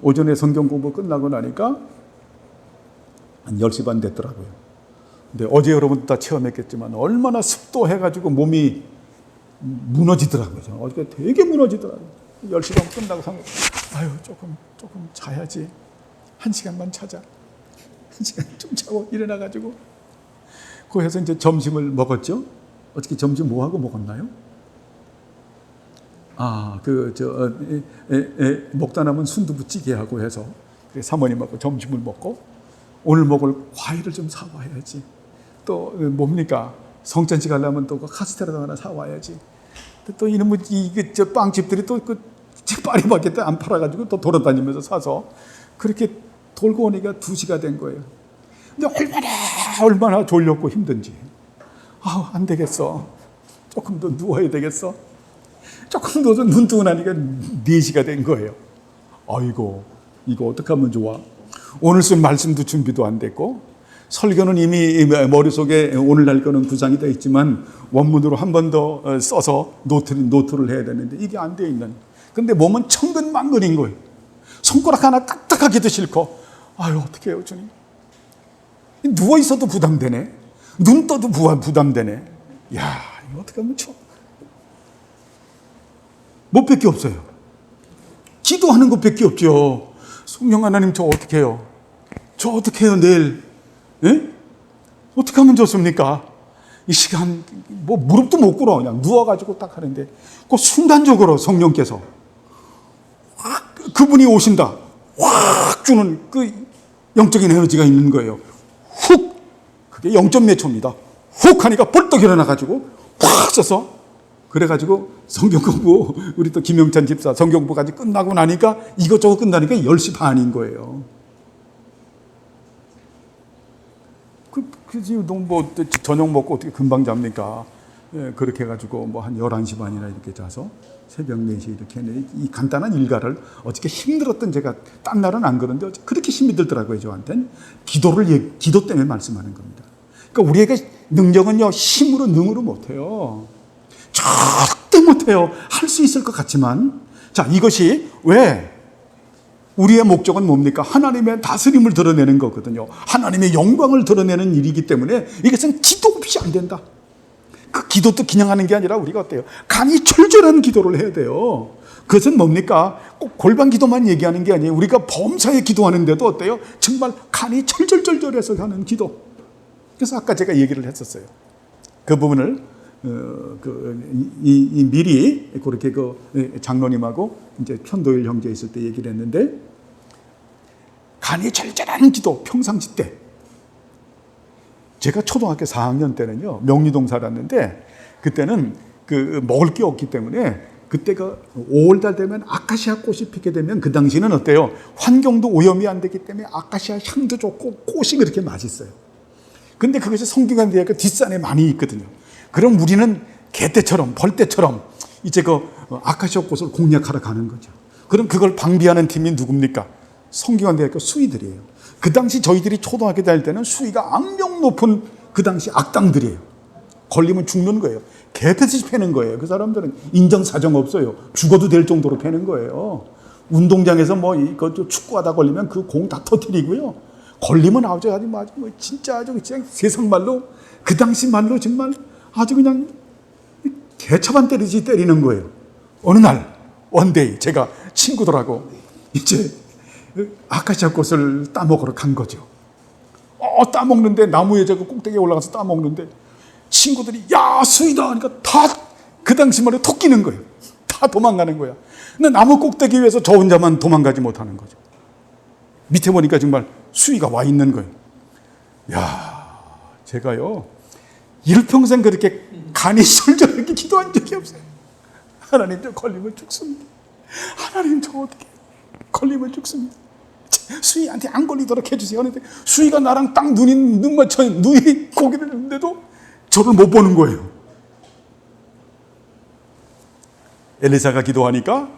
오전에 성경 공부 끝나고 나니까 한 10시 반 됐더라고요. 근데 어제 여러분 다 체험했겠지만 얼마나 습도해가지고 몸이 무너지더라고요. 저는 어저께 되게 무너지더라고요. 10시 반 끝나고 아유, 조금 자야지. 1시간만 자자. 1시간 좀 자고 일어나가지고 거기서 이제 점심을 먹었죠. 어떻게 점심 뭐 하고 먹었나요? 먹다 남은 순두부찌개하고 해서 사모님하고 점심을 먹고 오늘 먹을 과일을 좀 사와야지. 또 뭡니까? 성찬식 하려면 또 카스테라도 하나 사와야지. 또 이놈의 저 빵집들이 또 그 파리바게뜨 안 팔아가지고 또 돌아다니면서 사서 그렇게 돌고 오니까 2시가 된 거예요. 근데 얼마나 졸렸고 힘든지. 안 되겠어. 조금 더 누워야 되겠어. 조금 더 눈 뜨고 나니까 4시가 된 거예요. 아이고, 이거 어떻게 하면 좋아? 오늘 쓴 말씀도 준비도 안 됐고, 설교는 이미 머릿속에 오늘 날 거는 구상이 되어 있지만 원문으로 한 번 더 써서 노트를 해야 되는데 이게 안 되어 있는. 근데 몸은 천근만근인 거예요. 손가락 하나 까딱하기도 싫고, 아유, 어떻게 해요, 주님? 누워 있어도 부담되네. 눈 떠도 부담되네. 야, 이거 어떻게 하면 좋아? 뭐 밖에 없어요. 기도하는 것밖에 없죠. 성령 하나님, 저 어떻게 해요? 저 어떻게 해요, 내일? 예? 어떻게 하면 좋습니까? 이 시간, 뭐, 무릎도 못 꿇어. 그냥 누워가지고 딱 하는데, 그 순간적으로 성령께서, 그분이 오신다. 확 주는 그 영적인 에너지가 있는 거예요. 훅! 그게 0점 몇 초입니다. 훅 하니까 벌떡 일어나가지고, 팍 써서, 그래가지고 성경 공부, 우리 또 김영찬 집사 성경 공부까지 끝나고 나니까 이것저것 끝나니까 10시 반인 거예요. 뭐 저녁 먹고 어떻게 금방 잡니까? 예, 그렇게 해가지고 뭐 한 11시 반이나 이렇게 자서 새벽 4시 이렇게 이 간단한 일과를 어저께 힘들었던 제가 딴 날은 안 그런데 그렇게 힘이 들더라고요, 저한테는. 기도 때문에 말씀하는 겁니다. 그러니까 우리에게 능력은요, 힘으로 능으로 못해요. 절대 못해요. 할 수 있을 것 같지만, 자, 이것이 왜 우리의 목적은 뭡니까? 하나님의 다스림을 드러내는 거거든요. 하나님의 영광을 드러내는 일이기 때문에 이것은 기도 없이 안 된다. 그 기도도 그냥 하는 게 아니라 우리가 어때요? 간이 철저한 기도를 해야 돼요. 그것은 뭡니까? 꼭 골반 기도만 얘기하는 게 아니에요. 우리가 범사에 기도하는데도 어때요? 정말 간이 철저해서 하는 기도. 그래서 아까 제가 얘기를 했었어요. 그 부분을 미리 그렇게 장로님하고 이제 편도일 형제 있을 때 얘기를 했는데, 간이 절절한 기도, 평상시 때. 제가 초등학교 4학년 때는요, 명리동 살았는데, 그때는 먹을 게 없기 때문에 그때가 5월달 되면 아카시아 꽃이 피게 되면 그 당시는 어때요? 환경도 오염이 안 되기 때문에 아카시아 향도 좋고 꽃이 그렇게 맛있어요. 근데 그것이 성균관 대학교 뒷산에 많이 있거든요. 그럼 우리는 개떼처럼 벌떼처럼 이제 그 아카시아 꽃을 공략하러 가는 거죠. 그럼 그걸 방비하는 팀이 누굽니까? 성균관 대학교 수의들이에요. 그 당시 저희들이 초등학교 다닐 때는 수위가 악명 높은 그 당시 악당들이에요. 걸리면 죽는 거예요. 개패듯이 패는 거예요. 그 사람들은 인정사정 없어요. 죽어도 될 정도로 패는 거예요. 운동장에서 뭐 이거 축구하다 걸리면 그 공 다 터뜨리고요. 걸리면 아주 진짜 아주 그냥 세상 말로 그 당시 말로 정말 아주 그냥 개처럼 때리지 때리는 거예요. 어느 날 원데이 제가 친구들하고 이제 아카시아 꽃을 따먹으러 간 거죠. 따먹는데 나무에 제가 꼭대기에 올라가서 따먹는데 친구들이 야 수이다 하니까 다 그 당시 말에 토끼는 거예요. 다 도망가는 거야. 근데 나무 꼭대기 위에서 저 혼자만 도망가지 못하는 거죠. 밑에 보니까 정말 수위가 와 있는 거예요. 야 제가요 일평생 그렇게 간이 솔절하게 기도한 적이 없어요. 하나님 저 걸리면 죽습니다. 하나님 저 어떻게 걸리면 죽습니다. 수희한테 안 걸리도록 해주세요. 그런데 수희가 나랑 딱 눈 맞춰 눈이 고개를 했는데도 저를 못 보는 거예요. 엘리사가 기도하니까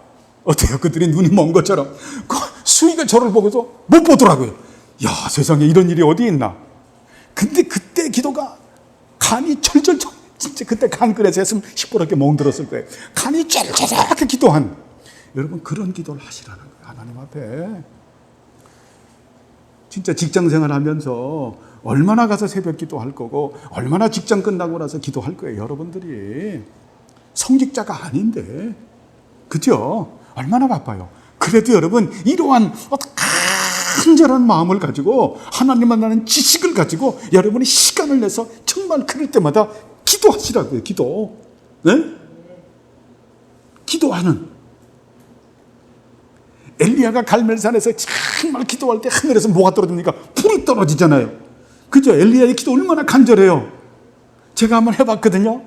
어때요? 그들이 눈이 먼 것처럼 수희가 저를 보고서 못 보더라고요. 야 세상에 이런 일이 어디 있나. 근데 그때 기도가 간이 철철철 진짜 그때 간 끓여서 했으면 시퍼렇게 멍들었을 거예요. 간이 쩔쩔하게 기도한 여러분 그런 기도를 하시라는 거예요. 하나님 앞에. 진짜 직장 생활하면서 얼마나 가서 새벽 기도할 거고 얼마나 직장 끝나고 나서 기도할 거예요. 여러분들이 성직자가 아닌데 그죠? 얼마나 바빠요. 그래도 여러분 이러한 간절한 마음을 가지고 하나님 만나는 지식을 가지고 여러분이 시간을 내서 정말 그럴 때마다 기도하시라고요. 기도. 네? 기도하는 엘리야가 갈멜산에서 정말 기도할 때 하늘에서 뭐가 떨어집니까? 불이 떨어지잖아요. 그죠? 엘리야의 기도 얼마나 간절해요. 제가 한번 해봤거든요.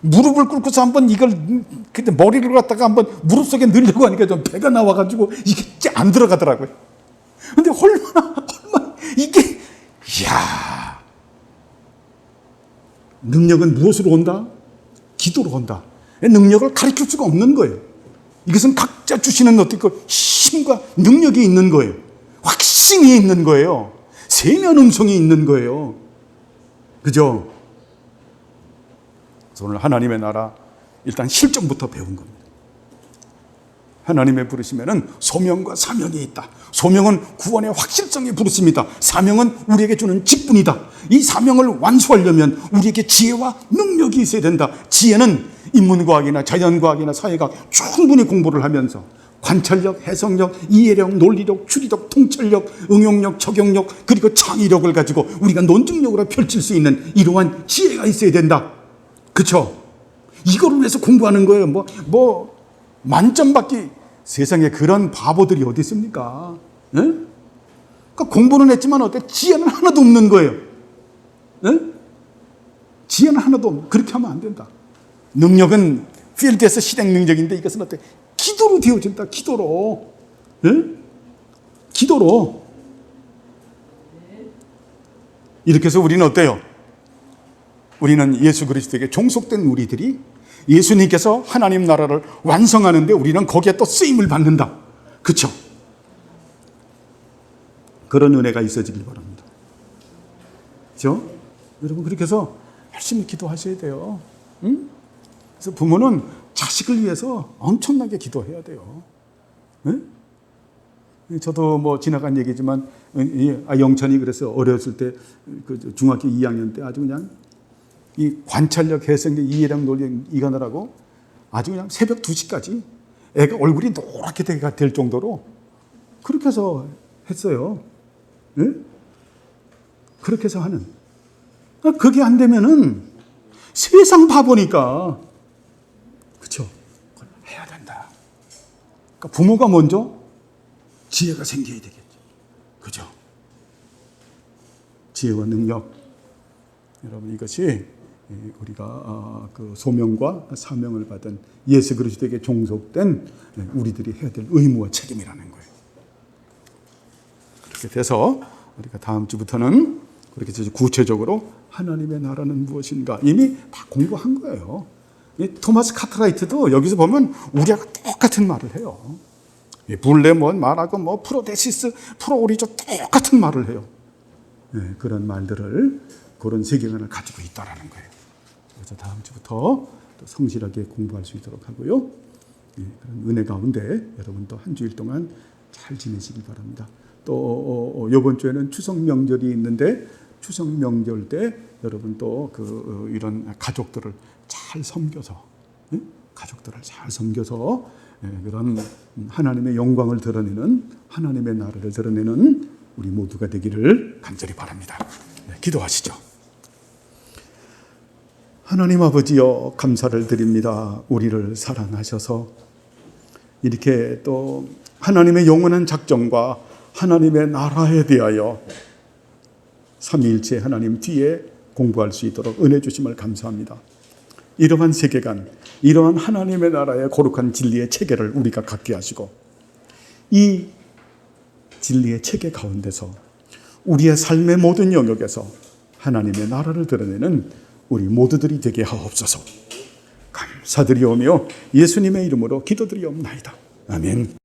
무릎을 꿇고서 한번 이걸 그때 머리를 갖다가 한번 무릎 속에 넣으려고 하니까 좀 배가 나와가지고 이게 안 들어가더라고요. 근데 얼마나 이게 이야 능력은 무엇으로 온다? 기도로 온다. 능력을 가르칠 수가 없는 거예요. 이것은 각자 주시는 어떤 힘과 능력이 있는 거예요. 확신이 있는 거예요. 세면 음성이 있는 거예요. 그죠? 그래서 오늘 하나님의 나라 일단 실정부터 배운 겁니다. 하나님의 부르심에는 소명과 사명이 있다. 소명은 구원의 확실성이 부르심이다. 사명은 우리에게 주는 직분이다. 이 사명을 완수하려면 우리에게 지혜와 능력이 있어야 된다. 지혜는 인문과학이나 자연과학이나 사회과학 충분히 공부를 하면서 관찰력, 해석력, 이해력, 논리력, 추리력, 통찰력, 응용력, 적용력 그리고 창의력을 가지고 우리가 논증력으로 펼칠 수 있는 이러한 지혜가 있어야 된다. 그렇죠? 이거를 위해서 공부하는 거예요. 뭐 만점 받기 세상에 그런 바보들이 어디 있습니까? 네? 그러니까 공부는 했지만 어때? 지혜는 하나도 없는 거예요. 네? 지혜는 하나도 없는. 그렇게 하면 안 된다. 능력은 필드에서 실행 능력인데 이것은 어때? 기도로 되어진다. 기도로. 네? 기도로. 이렇게 해서 우리는 어때요? 우리는 예수 그리스도에게 종속된 우리들이 예수님께서 하나님 나라를 완성하는데 우리는 거기에 또 쓰임을 받는다. 그렇죠? 그런 은혜가 있어지길 바랍니다. 그렇죠? 여러분 그렇게 해서 열심히 기도하셔야 돼요. 응? 그래서 부모는 자식을 위해서 엄청나게 기도해야 돼요. 응? 저도 뭐 지나간 얘기지만 영찬이 그래서 어렸을 때 그 중학교 2학년 때 아주 그냥 이 관찰력, 해석력, 이해력, 논리 이가느라고 아주 그냥 새벽 2시까지 애가 얼굴이 노랗게 될 정도로 그렇게 해서 했어요. 네? 그렇게 해서 하는. 그게 안 되면은 세상 바보니까. 그렇죠? 해야 된다. 그러니까 부모가 먼저 지혜가 생겨야 되겠죠. 그죠? 지혜와 능력. 여러분 이것이 우리가 그 소명과 사명을 받은 예수 그리스도에게 종속된 우리들이 해야 될 의무와 책임이라는 거예요. 그렇게 돼서 우리가 다음 주부터는 그렇게 구체적으로 하나님의 나라는 무엇인가 이미 다 공부한 거예요. 이 토마스 카트라이트도 여기서 보면 우리하고 똑같은 말을 해요. 불레몬 말하고 뭐 프로데시스, 프로오리조 똑같은 말을 해요. 그런 말들을 그런 세계관을 가지고 있다라는 거예요. 그래서 다음 주부터 또 성실하게 공부할 수 있도록 하고요. 그런 은혜 가운데 여러분 또 한 주일 동안 잘 지내시길 바랍니다. 또 이번 주에는 추석 명절이 있는데 추석 명절 때 여러분 또 이런 가족들을 잘 섬겨서 그런 하나님의 영광을 드러내는 하나님의 나라를 드러내는 우리 모두가 되기를 간절히 바랍니다. 기도하시죠. 하나님 아버지여 감사를 드립니다. 우리를 사랑하셔서 이렇게 또 하나님의 영원한 작정과 하나님의 나라에 대하여 삼위일체 하나님 뒤에 공부할 수 있도록 은혜 주심을 감사합니다. 이러한 세계관, 이러한 하나님의 나라의 거룩한 진리의 체계를 우리가 갖게 하시고 이 진리의 체계 가운데서 우리의 삶의 모든 영역에서 하나님의 나라를 드러내는 우리 모두들이 되게 하옵소서. 감사드리오며 예수님의 이름으로 기도드리옵나이다. 아멘.